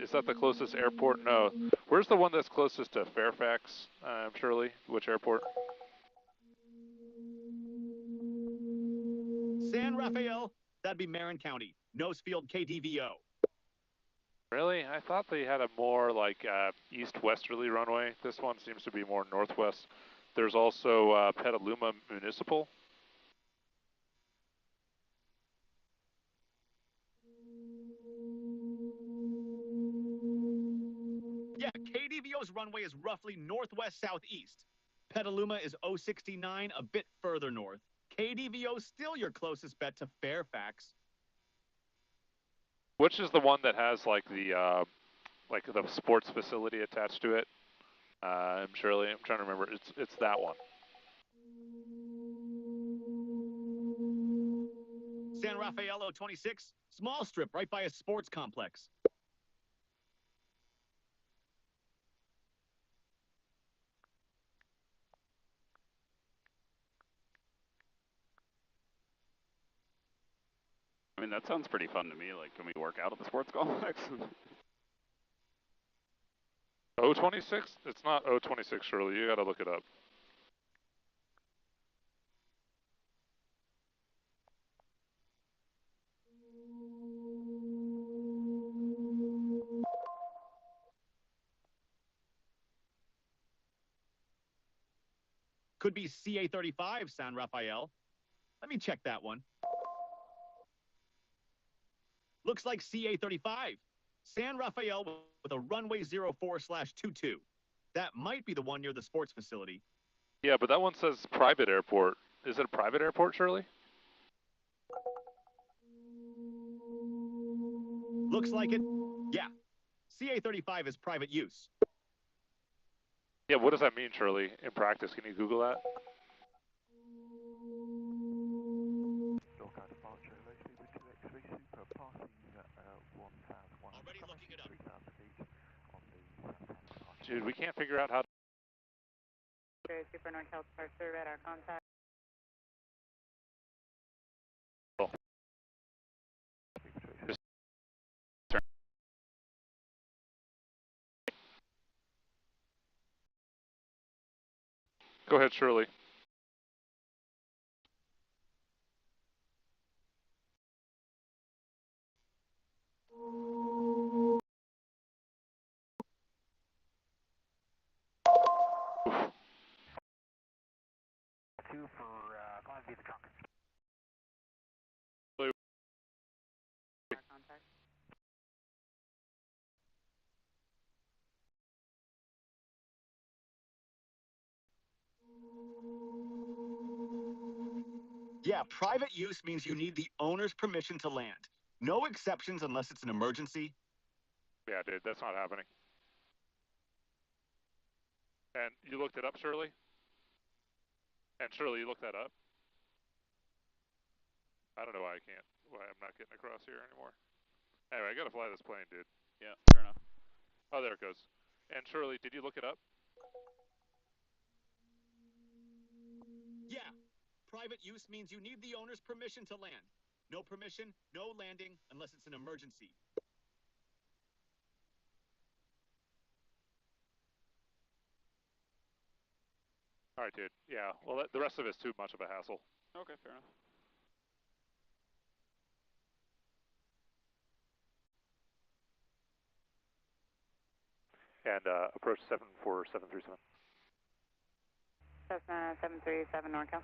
is that the closest airport? No. Where's the one that's closest to Fairfax, Shirley? Which airport? San Rafael, that'd be Marin County. Nosefield KDVO. Really? I thought they had a more like east-westerly runway. This one seems to be more northwest. There's also Petaluma Municipal. Yeah, KDVO's runway is roughly northwest-southeast. Petaluma is 069, a bit further north. KDVO still your closest bet to Fairfax. Which is the one that has like the sports facility attached to it? Shirley, I'm trying to remember. It's that one. San Rafael 026, small strip right by a sports complex. I mean, that sounds pretty fun to me. Like, can we work out at the sports complex? 026? It's not 026, Shirley. You got to look it up. Could be CA35 San Rafael. Let me check that one. Looks like CA35. San Rafael with a runway 04/22. That might be the one near the sports facility. Yeah, but that one says private airport. Is it a private airport, Shirley? Looks like it. Yeah. CA35 is private use. Yeah, what does that mean, Shirley, in practice? Can you Google that? Northbound departure, located with 2X3 Super, passing 1,100, Already looking it up. 3,000 feet on the southbound departure. Dude, we can't figure out how to... Super NorCal departure, radar contact. Go ahead, Shirley. Two for climb via the trunk. Contact. Yeah, private use means you need the owner's permission to land. No exceptions unless it's an emergency. Yeah, dude, that's not happening. And you looked it up, Shirley? And Shirley, you looked that up? I don't know why I'm not getting across here anymore. Anyway, I gotta fly this plane, dude. Yeah, fair enough. Oh, there it goes. And Shirley, did you look it up? Yeah, private use means you need the owner's permission to land. No permission, no landing unless it's an emergency. All right, dude. Yeah, well, the rest of it's too much of a hassle. Okay, fair enough. And approach 74737. Cessna 737 NorCal.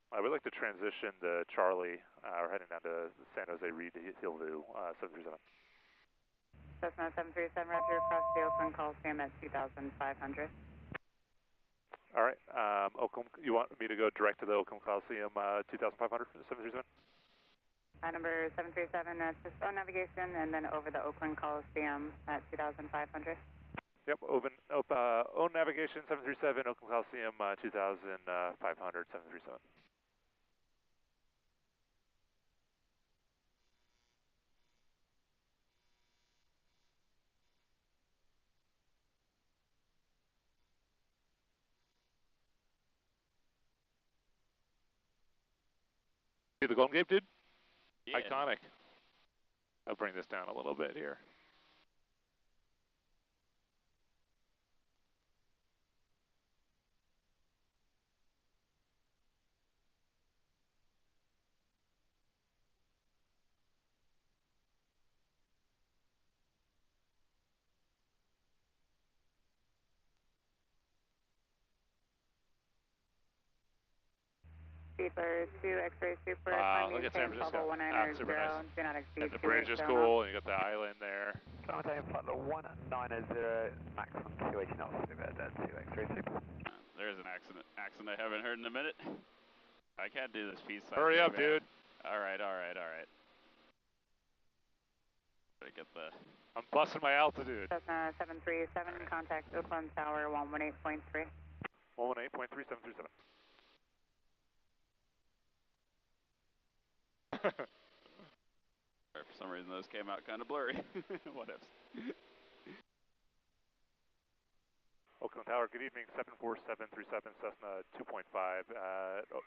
We'd like to transition to Charlie. We're heading down to San Jose Reid-Hillview, 737. Cessna 737, roger, across the Oakland Coliseum at 2,500. All right, Oakland, you want me to go direct to the Oakland Coliseum, 2,500 for the 737? Number 737, just on navigation, and then over the Oakland Coliseum at 2,500. Yep, own navigation, 737, Oakland Coliseum, 2,500, 737. See the Golden Gate, dude? Yeah. Iconic. I'll bring this down a little bit here. CA Keeper 2, X-ray Super, Look at San Francisco. level 190, Super nice. do not exceed And the bridge is 2 cool, and you got the island there. Cessna flight 190, maximum 280 knots, over there, 2 X-ray Super. There's an accent I haven't heard in a minute. I can't do this piece. Hurry up, dude. Alright. Gotta get the... I'm busting my altitude. Cessna 737, contact Oakland Tower 118.3. 118.3, 737. For some reason those came out kind of blurry. Whatever. Oakland Tower, good evening, 74737 Cessna 2.5,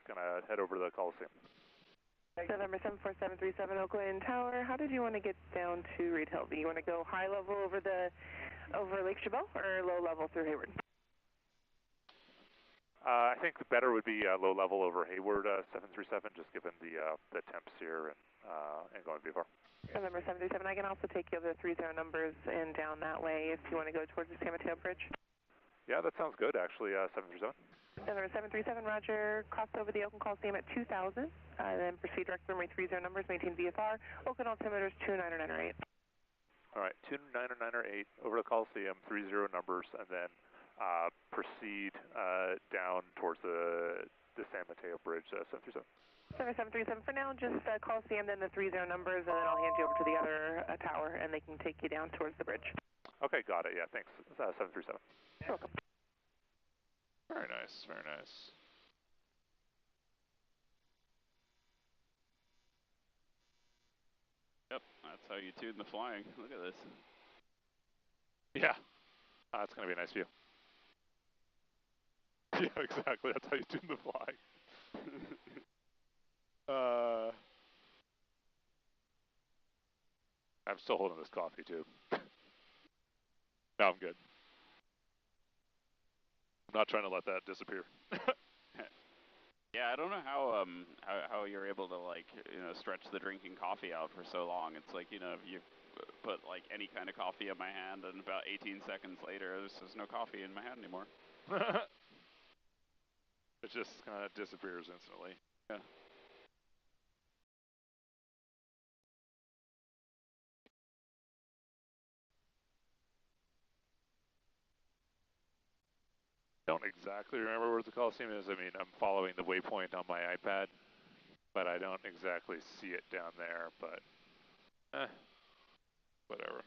gonna head over to the Coliseum. November 74737 Oakland Tower, how did you want to get down to Reid-Hillview? You want to go high level over Lake Chabot or low level through Hayward? I think the better would be low level over Hayward 737, just given the temps here and going VFR. November 737, I can also take you over the 30 numbers and down that way if you want to go towards the San Mateo Bridge. Yeah, that sounds good, actually, 737. November 737, roger, cross over the Oakland Coliseum at 2000, then proceed direct runway 30 numbers, maintain VFR, Oakland altimeters 29908. All right, 29908 over the Coliseum, 30 numbers, and then proceed down towards the San Mateo Bridge, 737. November 737, for now, just Coliseum, then the 30 numbers, and then I'll hand you over to the other tower, and they can take you down towards the bridge. Okay, got it, yeah, thanks, 737. You're welcome. Very nice, very nice. Yep, that's how you tune the flying. Look at this. Yeah, that's going to be a nice view. Yeah, exactly, that's how you tune the flying. I'm still holding this coffee, too. No, I'm good. I'm not trying to let that disappear. Yeah, I don't know how you're able to, like, stretch the drinking coffee out for so long. It's like, you put like any kind of coffee in my hand, and about 18 seconds later, there's no coffee in my hand anymore. It just kind of disappears instantly. Yeah. Don't exactly remember where the Coliseum is. I mean, I'm following the waypoint on my iPad, but I don't exactly see it down there, but whatever.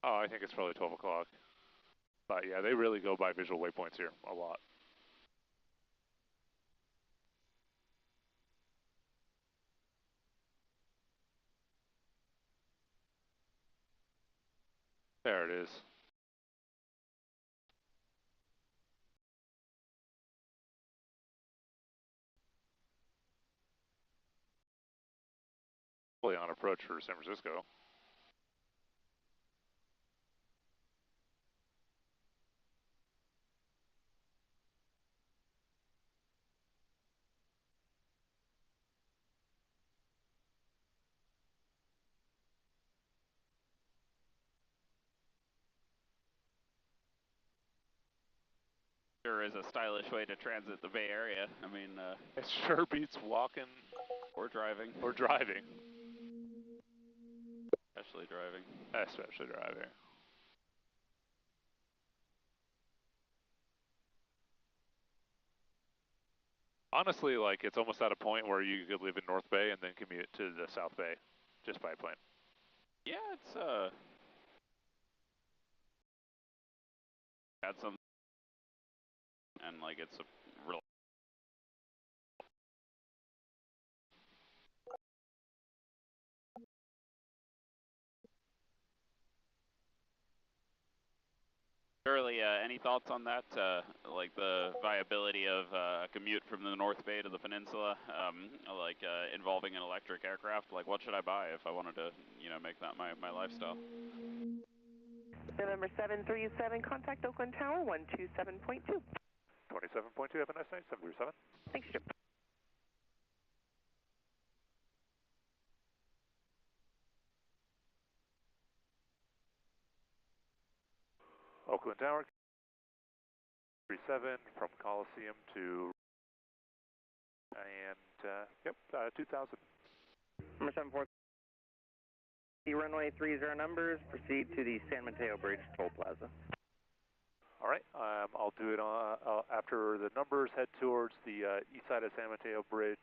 Oh, I think it's probably 12 o'clock. But yeah, they really go by visual waypoints here a lot. There it is. Fully on approach for San Francisco. Sure is a stylish way to transit the Bay Area. I mean, it sure beats walking or driving. Or driving. Especially driving. Especially driving. Honestly, like, it's almost at a point where you could live in North Bay and then commute to the South Bay just by plane. Yeah, it's had some, and like it's a real. Shirley, any thoughts on that? Like the viability of a commute from the North Bay to the peninsula, involving an electric aircraft? Like, what should I buy if I wanted to, make that my lifestyle? November 737, contact Oakland Tower 127.2. 27.2, have a nice night, 737. Thanks, Jim. Oakland Tower, 37 from Coliseum to, and, yep, 2000. Number 74, runway 30 numbers, proceed to the San Mateo Bridge Toll Plaza. All right, I'll do it after the numbers, head towards the east side of San Mateo Bridge,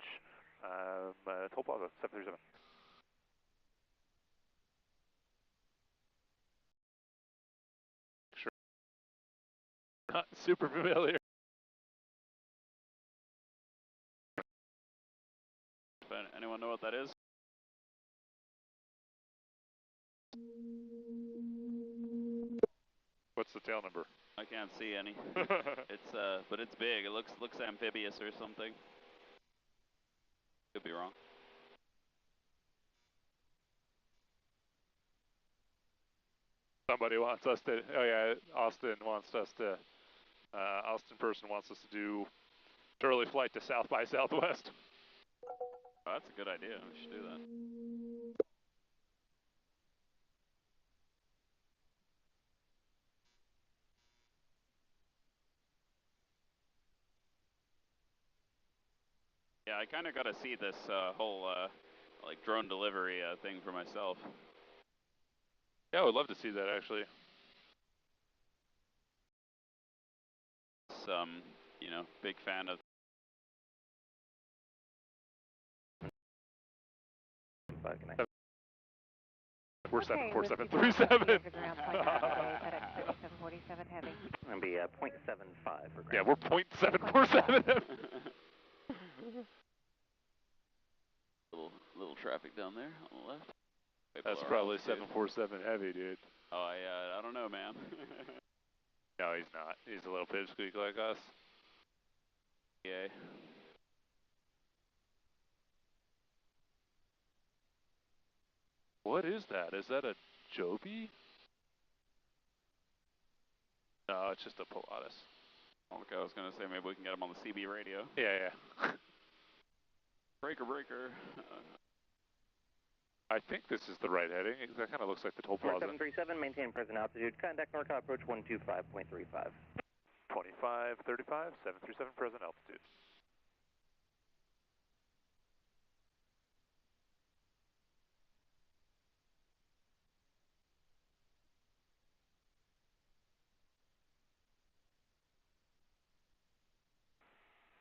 Toll Plaza, 737. Sure. Not super familiar. Anyone know what that is? What's the tail number? I can't see any. It's but it's big. It looks amphibious or something. Could be wrong. Somebody wants us to. Oh yeah, Austin wants us to. Austin person wants us to do early flight to South by Southwest. Oh, that's a good idea. We should do that. Yeah, I kind of got to see this whole like drone delivery thing for myself. Yeah, I would love to see that actually. You know, big fan of. We're 74737. Heavy. Gonna be 0.75 for ground. Yeah, we're 0.747. Little traffic down there on the left. That's probably 747 heavy, dude. Oh, I don't know, man. No, he's not. He's a little pipsqueak like us. Yeah. What is that? Is that a Joby? No, it's just a Pilatus. Okay, I was gonna say maybe we can get him on the CB radio. Yeah. Breaker. I think this is the right heading. That kind of looks like the toll plaza. 4737, maintain present altitude. Contact NorCal approach 125.35. 2535, 737 present altitude.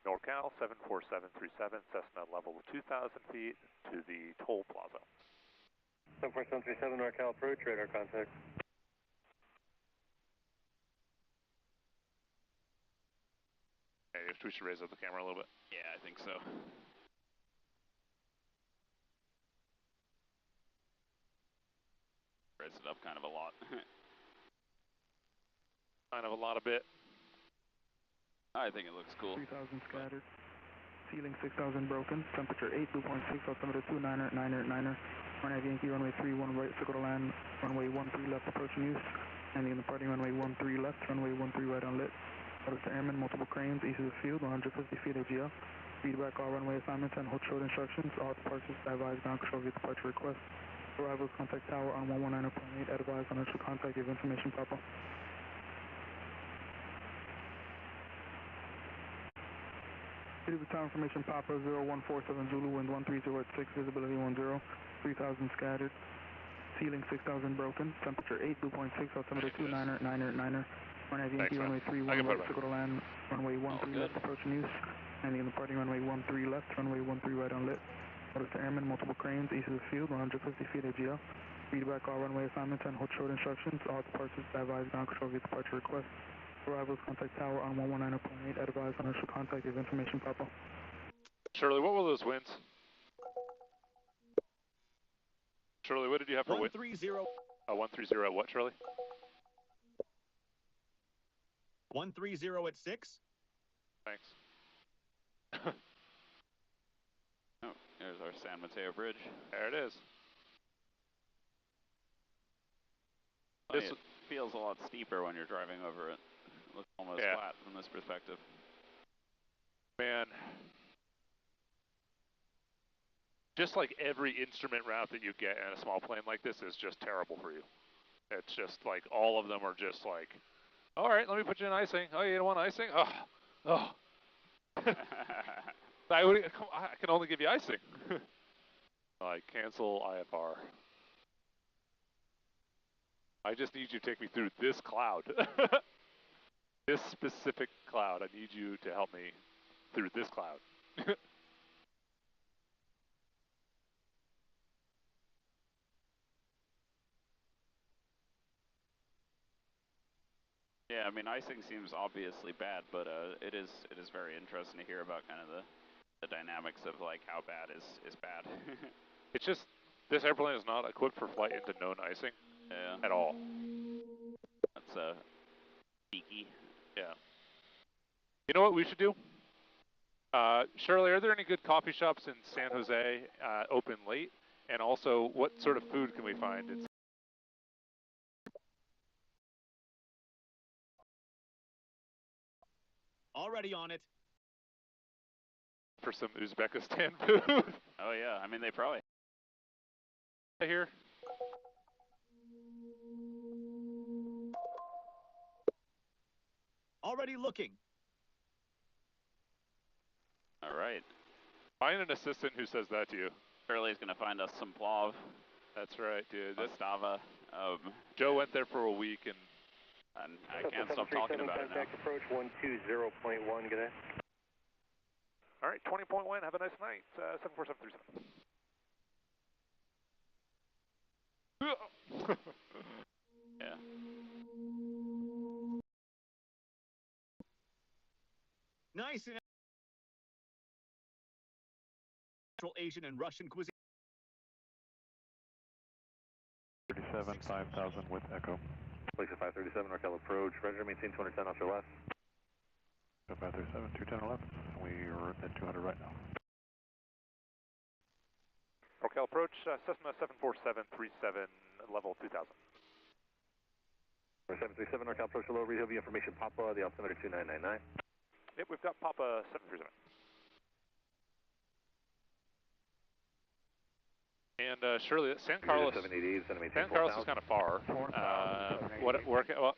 NorCal 74737, Cessna level 2,000 feet to the toll plaza. 74737 NorCal approach, radar contact. Hey, we should raise up the camera a little bit. Yeah, I think so. Raise it up kind of a lot. Kind of a lot of bit. I think it looks cool. 3,000 scattered. Ceiling 6,000 broken. Temperature 8, 2.6, altimeter 29er. Run Aviation, runway 31 right, circle to land. Runway 13 left, approaching use. Landing and departing runway 13 left, runway 13 right on lit. Orders to airmen, multiple cranes, east of the field, 150 feet AGL. Feedback all runway assignments and hold short instructions. All departures, advise ground control via departure request. Arrivals, contact tower on 119.8. Advise on initial contact, give information proper. City of Tower information Papa 0147 Zulu, wind 130 at 6, visibility 10, 3,000 scattered. Ceiling 6,000 broken, temperature 8, 2.6, altimeter 29er. Run Aviation, runway 31 right, circle to land, runway 13 left, approaching use. Landing and departing runway 13 left, runway 13 right on lit. Orders to airmen, multiple cranes, east of the field, 150 feet AGL. Feedback all runway assignments and hold short instructions. All departures, advise ground control via departure request. Arrivals, contact tower on 119.8. Advise on initial contact, give information Papa. Shirley, what were those winds? Shirley, what did you have for wind? 130. 130 at what, Shirley? 130 at 6. Thanks. Oh, there's our San Mateo Bridge. There it is. It feels a lot steeper when you're driving over it. It looks almost flat from this perspective. Man. Just like every instrument route that you get in a small plane like this is just terrible for you. It's just like all of them are just like All right, let me put you in icing. Oh, you don't want icing? Oh. I can only give you icing. I cancel IFR. I just need you to take me through this cloud. This specific cloud. I need you to help me through this cloud. Yeah, I mean, icing seems obviously bad, but it is very interesting to hear about kind of the dynamics of like how bad is bad. It's just this airplane is not equipped for flight into known icing at all. That's geeky. Yeah. You know what we should do? Shirley, are there any good coffee shops in San Jose open late? And also, what sort of food can we find? Already on it. For some Uzbekistan food? Oh yeah, I mean they probably. Here. Already looking. All right. Find an assistant who says that to you. Shirley's gonna find us some plov. That's right, dude. Pastava. Joe went there for a week and I can't stop talking about it now. Approach 120.1, good day. All right, 20.1, have a nice night. 74737. Yeah. Nice and Central Asian and Russian cuisine. 37, 5000 with Echo. Place at 537, Raquel approach, Roger, maintain 210 off your left. 537, 210 left. We're at 200 right now. Raquel approach, Cessna 74737, level 2000. 737, Raquel approach below, Reid-Hillview information, Papa, the altimeter 2999. Yep, we've got Papa 737. And Shirley, San Carlos. San Carlos is kind of far.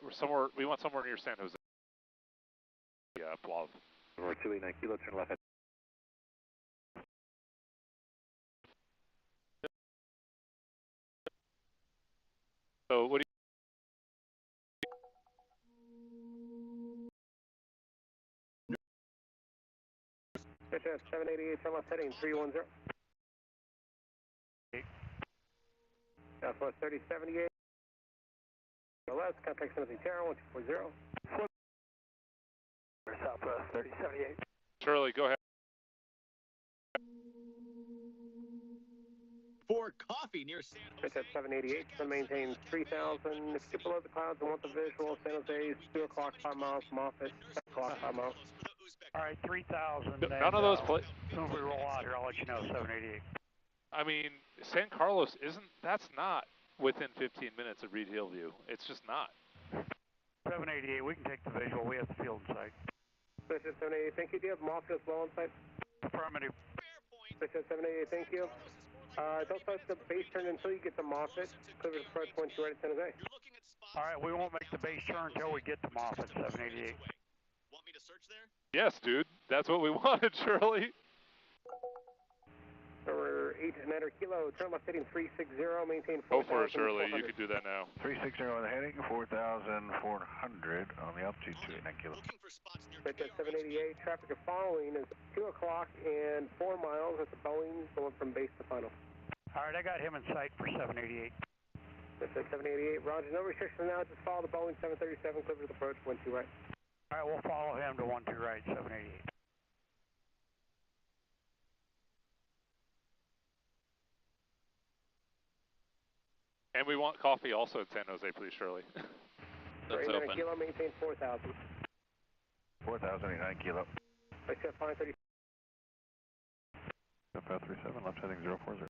Somewhere we want somewhere near San Jose. Yeah, Plav. 289 kilo, turn left. So what do you? 788, turn left heading 310. Southwest 3078. Left, contact 17 Terra 1240. Southwest 3078. Shirley, go ahead. For coffee near San Jose. 788, so maintain 3000. If you get below the clouds and want the visual, San Jose is 2 o'clock, 5 miles, Moffett, 7 o'clock, 5 miles. All right, 3000. None of those places. As soon as we roll out here, I'll let you know, 788. I mean, San Carlos that's not within 15 minutes of Reid-Hillview. It's just not. 788, we can take the visual. We have the field in sight. 788, thank you. Do you have Moffett as well in sight? Affirmative. 788, thank you. Don't start the base turn until you get to Moffett. Clear the approach 12 right at San Jose. All right, we won't make the base turn until we get to Moffett, 788. Want me to search there? Yes, dude. That's what we wanted, Shirley. Number 890 kilo, turn left heading 360, maintain 4,000. Go for it, Shirley. You can do that now. 360 on the heading, 4,400 on the altitude, 289 kilo. 788, traffic is following is 2 o'clock and 4 miles at the Boeing going from base to final. All right, I got him in sight for 788. 788, roger, no restrictions now, just follow the Boeing 737, clear to the approach, 12 right. All right, we'll follow him to 12 right, 788. And we want coffee also in San Jose, please, Shirley. That's open. Kilo, maintain 4,000. 4,089 kilo. I said 530. 537, left heading 040.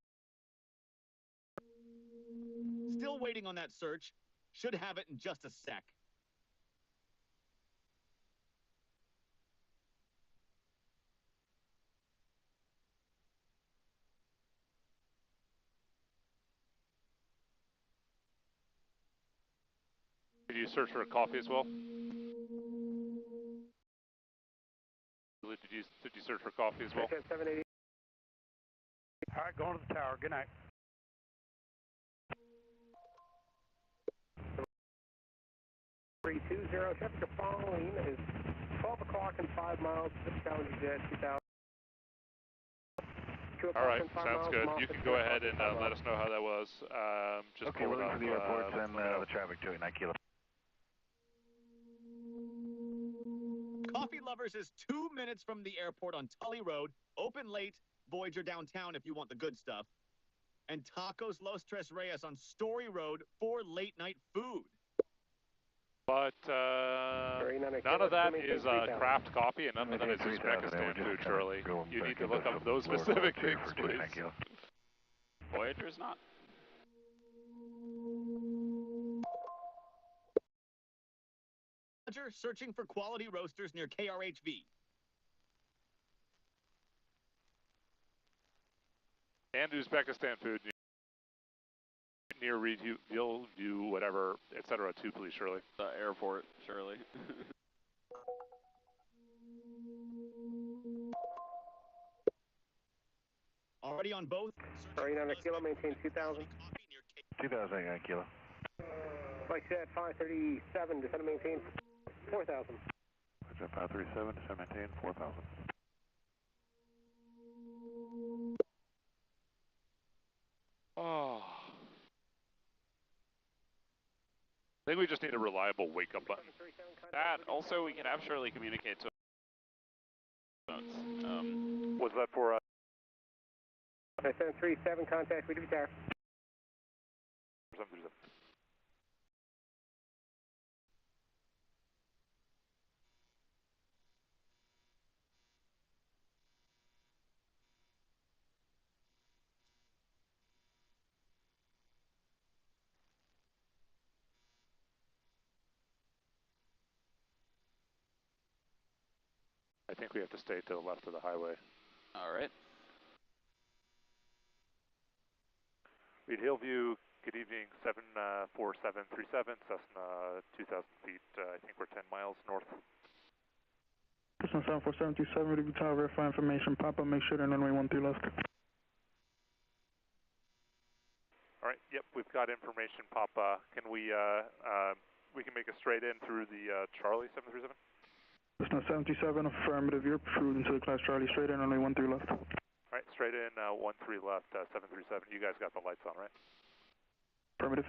Still waiting on that search. Should have it in just a sec. Did you search for a coffee as well? Shirley, did you search for coffee as well? 780. All right, going to the tower. Good night. 320, temperature following is 12 o'clock and 5 miles, Challenger Jet 2000. All right, sounds good. You can go ahead and let us know how that was. Just okay, we're for the airports and the traffic to 9 kilo. Coffee Lovers is 2 minutes from the airport on Tully Road, open late, Voyager downtown if you want the good stuff, and Tacos Los Tres Reyes on Story Road for late night food. But none of that is craft coffee, and none of that is Uzbekistan food, Shirley. You need to look up those specific things, please. Voyager's not. Roger, searching for quality roasters near KRHV. And Uzbekistan food near Reid-Hillview, whatever, etc. too, please, Shirley. The airport, Shirley. Already on both. Already on a kilo, maintain 2000. 2000 kilo. Like that, 537, descend to maintain 4000. 537, descend maintain 4000. Oh. I think we just need a reliable wake-up button. That, also, we could have Shirley communicate to was that for 737, contact Reid-Hillview Tower. 737. I think we have to stay to the left of the highway. All right. Reid-Hillview, good evening, 74737, Cessna 2,000 feet. I think we're 10 miles north. Cessna 74727, Reid-Hillview Tower, verify information. Papa, make sure they're runway 13 left. All right, yep, we've got information, Papa. Can we can make a straight in through the Charlie 737? Cessna 727, affirmative. You're cruising to the class Charlie, straight in, runway 13 left. All right, straight in, 13 left, 737. You guys got the lights on, right? Affirmative.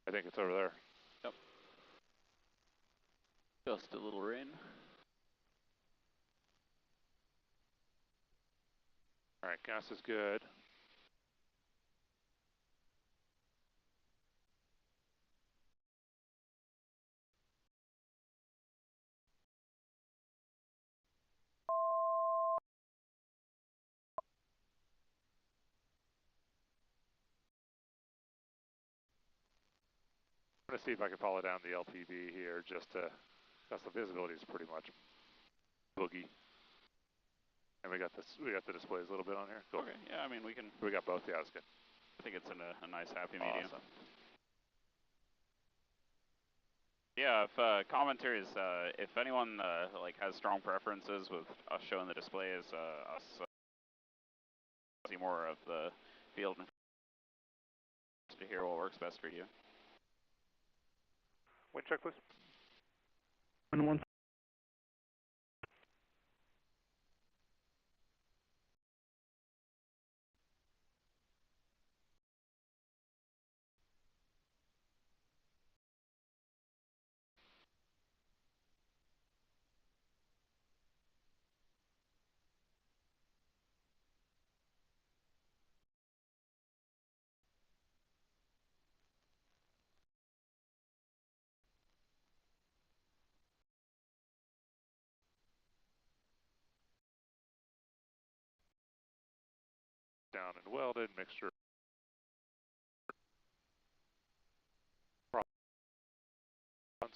I think it's over there. Yep. Just a little rain. All right, gas is good. I'm gonna see if I can follow down the LTV here, just to, because the visibility is pretty much boogie. And we got the displays a little bit on here. Cool. Okay, yeah, I mean, we got both, yeah, that's good. I think it's in a nice happy medium. Awesome. Yeah, if commentary is, if anyone like has strong preferences with us showing the displays, us see more of the field and to hear what works best for you. Wind check, please. And one. Down and welded, mixture.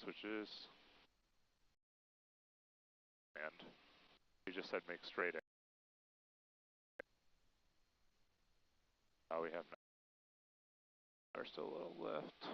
Switches. And you just said make straight in. We have not. There's still a little left.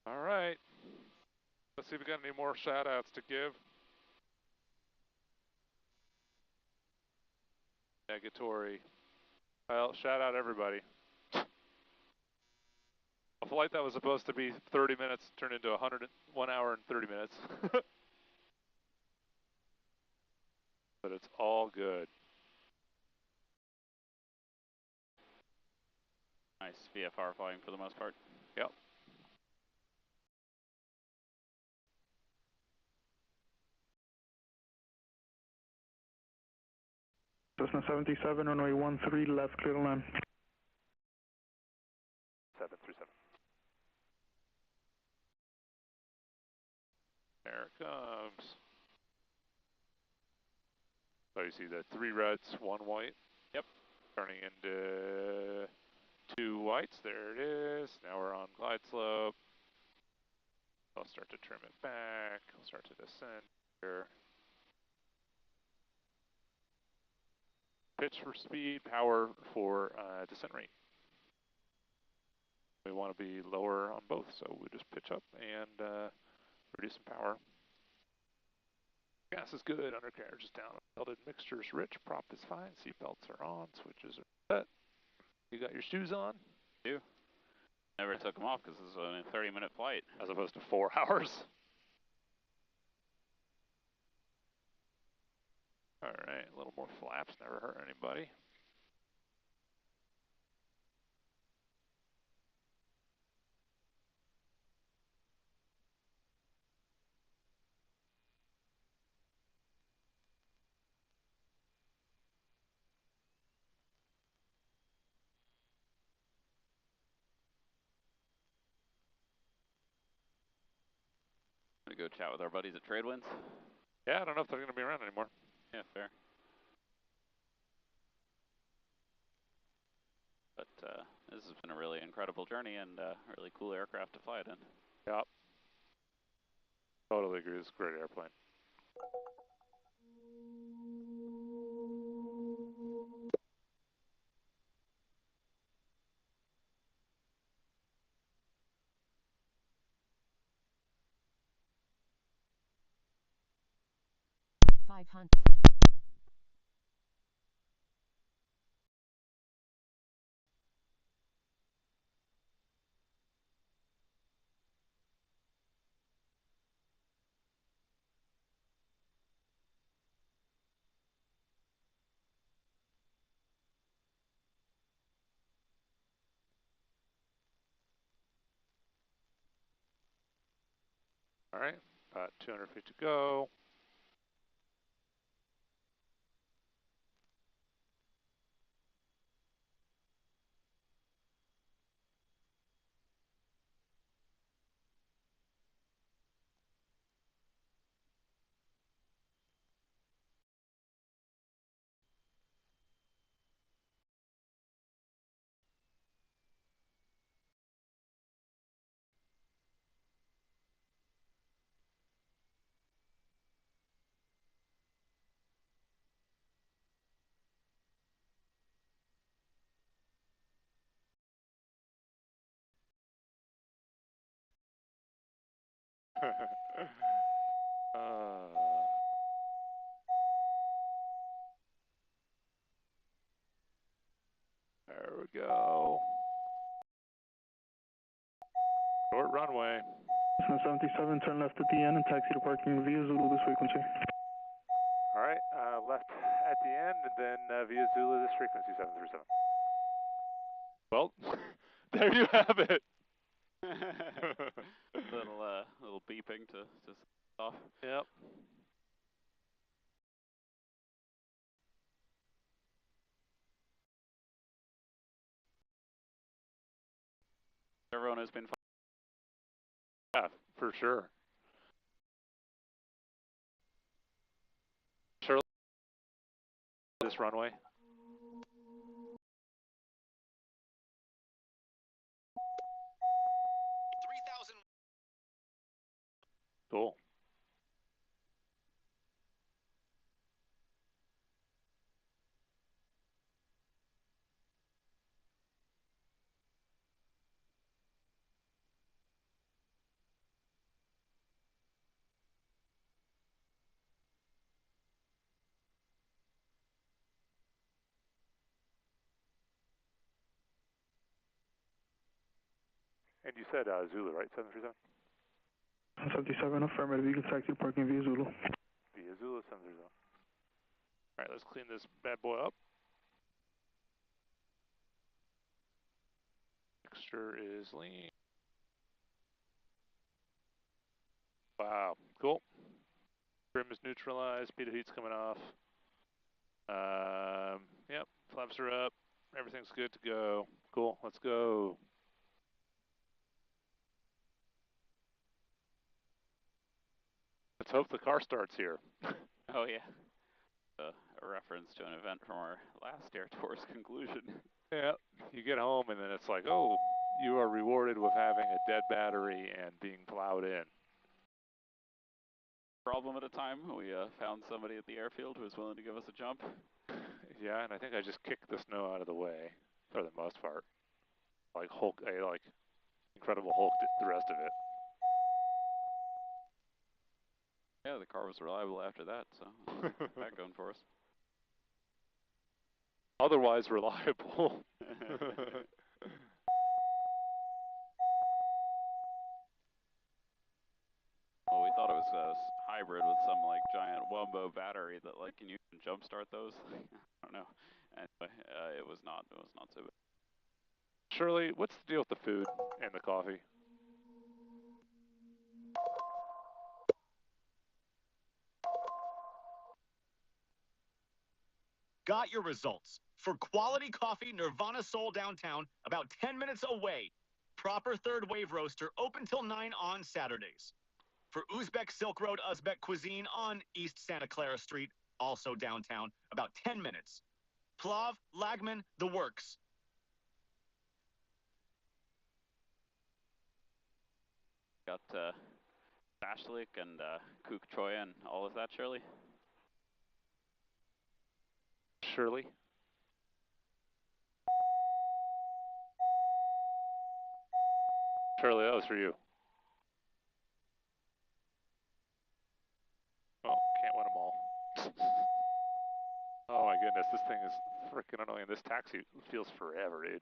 All right. Let's see if we got any more shout outs to give. Negatory. Well, shout out everybody. A flight that was supposed to be 30 minutes turned into 1 hour and 30 minutes. But it's all good. Nice VFR flying for the most part. Yep. Cessna 77, runway 13 left, clear to land. 737. There it comes. So you see the 3 reds, 1 white. Yep. Turning into 2 whites. There it is. Now we're on glide slope. I'll start to trim it back. I'll start to descend here. Pitch for speed, power for descent rate. We want to be lower on both, so we just pitch up and reduce some power. Gas is good, undercarriage is down, belted mixture's rich, prop is fine, seatbelts are on, switches are set. You got your shoes on? I do. Never took them off because this is only a 30-minute flight. As opposed to 4 hours. All right, a little more flaps, never hurt anybody. Gonna go chat with our buddies at Tradewinds. Yeah, I don't know if they're going to be around anymore. Yeah, fair. But this has been a really incredible journey and a really cool aircraft to fly it in. Yep. Totally agree. It's a great airplane. All right, about 200 feet to go. There we go. Short runway. Cessna 77, turn left at the end and taxi to parking via Zulu this frequency. All right, left at the end, and then via Zulu this frequency 737. Well, There you have it. little beeping to off. Yep. Everyone has been fine. Yeah, for sure. Shirley, this runway. Cool. And you said Zulu, right? 737? 77, affirmative. You can taxi to parking via Zulu. Via Zulu, 737. All right, let's clean this bad boy up. Mixture is lean. Wow, cool. Trim is neutralized, speed of heat's coming off. Yep, flaps are up. Everything's good to go. Cool, let's go. Let's hope the car starts here. Oh yeah. A reference to an event from our last Air Tour's conclusion. Yeah, you get home and then it's like, oh, you are rewarded with having a dead battery and being plowed in. Problem at a time, we found somebody at the airfield who was willing to give us a jump. Yeah, and I think I just kicked the snow out of the way for the most part. Like Incredible Hulked it, the rest of it. Yeah, the car was reliable after that, so that going for us. Otherwise reliable. Well, we thought it was a hybrid with some like giant wombo battery that like can you jump start those? I don't know. Anyway, it was not so bad. Shirley, what's the deal with the food and the coffee? Got your results. For quality coffee, Nirvana Soul downtown, about 10 minutes away. Proper third wave roaster, open till 9 on Saturdays. For Uzbek Silk Road Uzbek cuisine on East Santa Clara Street, also downtown, about 10 minutes. Plav, Lagman, the works. Got Bashlik and Kuk Choi and all of that, Shirley? Shirley? Shirley, that was for you. Oh, can't win them all. Oh my goodness, this thing is freaking annoying. This taxi feels forever, dude.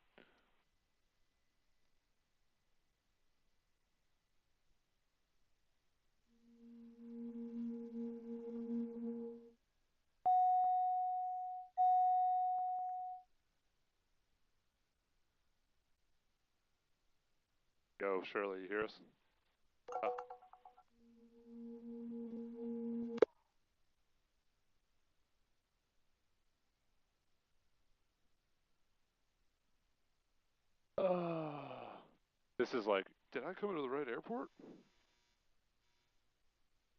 Go, Shirley, you hear us? This is like, did I come into the right airport?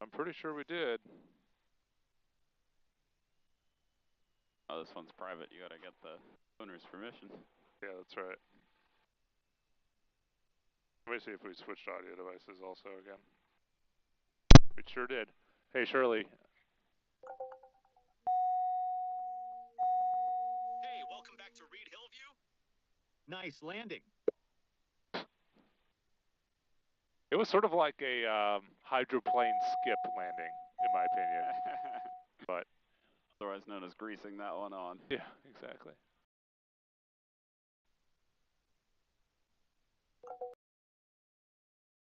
I'm pretty sure we did. Oh, this one's private. You gotta get the owner's permission. Yeah, that's right. Let me see if we switched audio devices also again. We sure did. Hey, Shirley. Hey, welcome back to Reid-Hillview. Nice landing. It was sort of like a hydroplane skip landing, in my opinion. But otherwise known as greasing that one on. Yeah, exactly.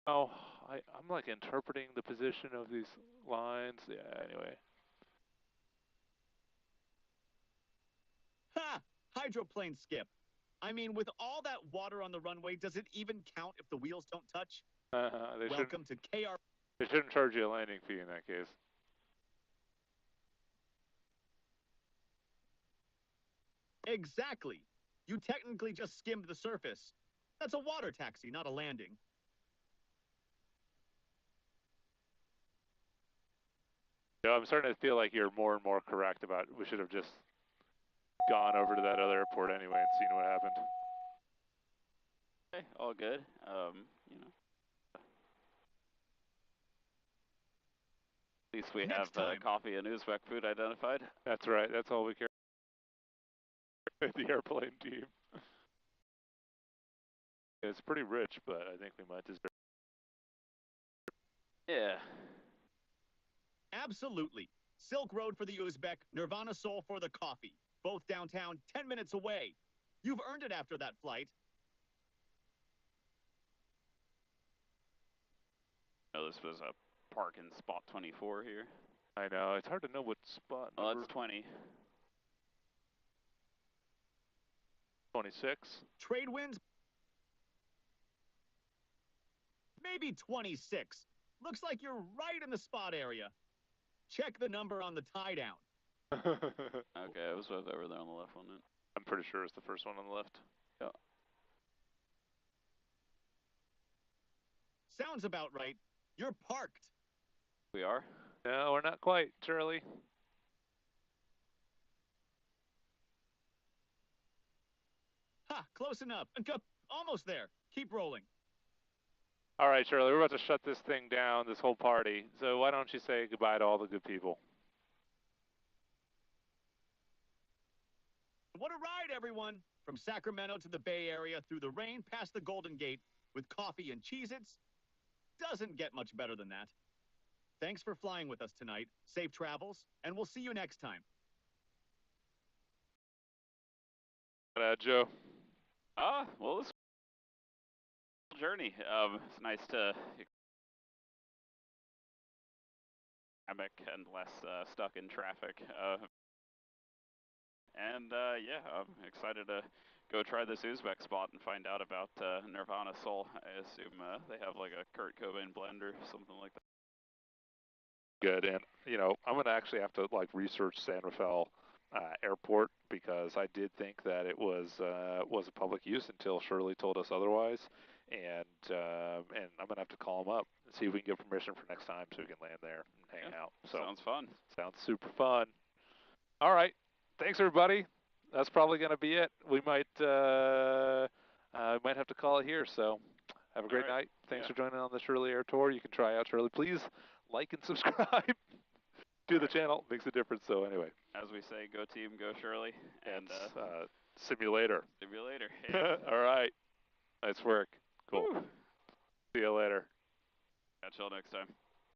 Oh, I'm like interpreting the position of these lines. Yeah, anyway. Ha! Hydroplane skip. I mean, with all that water on the runway, does it even count if the wheels don't touch? Welcome to KR. They shouldn't charge you a landing fee in that case. Exactly. You technically just skimmed the surface. That's a water taxi, not a landing. No, I'm starting to feel like you're more and more correct about we should have just gone over to that other airport anyway and seen what happened. Okay, all good. You know. At least we have coffee and Uzbek food identified. That's right. That's all we care. The airplane team. It's pretty rich, but I think we might just. Yeah. Absolutely. Silk Road for the Uzbek, Nirvana Soul for the coffee. Both downtown, 10 minutes away. You've earned it after that flight. Oh, this was a park in spot 24 here. I know. It's hard to know what spot. Oh, it's 20. 26. Trade winds. Maybe 26. Looks like you're right in the spot area. Check the number on the tie down. Okay, it was over there on the left, wasn't it? I'm pretty sure it's the first one on the left. Yeah. Sounds about right. You're parked. We are? No, we're not quite, Shirley. Ha, close enough. Almost there. Keep rolling. All right, Shirley, we're about to shut this thing down, this whole party. So why don't you say goodbye to all the good people? What a ride, everyone. From Sacramento to the Bay Area, through the rain, past the Golden Gate, with coffee and Cheez-Its. Doesn't get much better than that. Thanks for flying with us tonight. Safe travels, and we'll see you next time. Joe. Well, this journey. It's nice to and less stuck in traffic. Yeah, I'm excited to go try this Uzbek spot and find out about Nirvana Soul. I assume they have like a Kurt Cobain blend or something like that. Good, and you know, I'm gonna actually have to like research San Rafael Airport because I did think that it was a public use until Shirley told us otherwise, and I'm gonna have to call them up and see if we can get permission for next time so we can land there and hang out. So sounds fun. Sounds super fun. All right, thanks everybody. That's probably gonna be it. We might have to call it here. So have a great night. Thanks for joining on the Shirley Air Tour. You can try out Shirley. Please like and subscribe to the channel. Makes a difference. So anyway. As we say, go team, go Shirley. And simulator. Simulator. All right. Nice work. Cool. Woo. See you later. Catch y'all next time.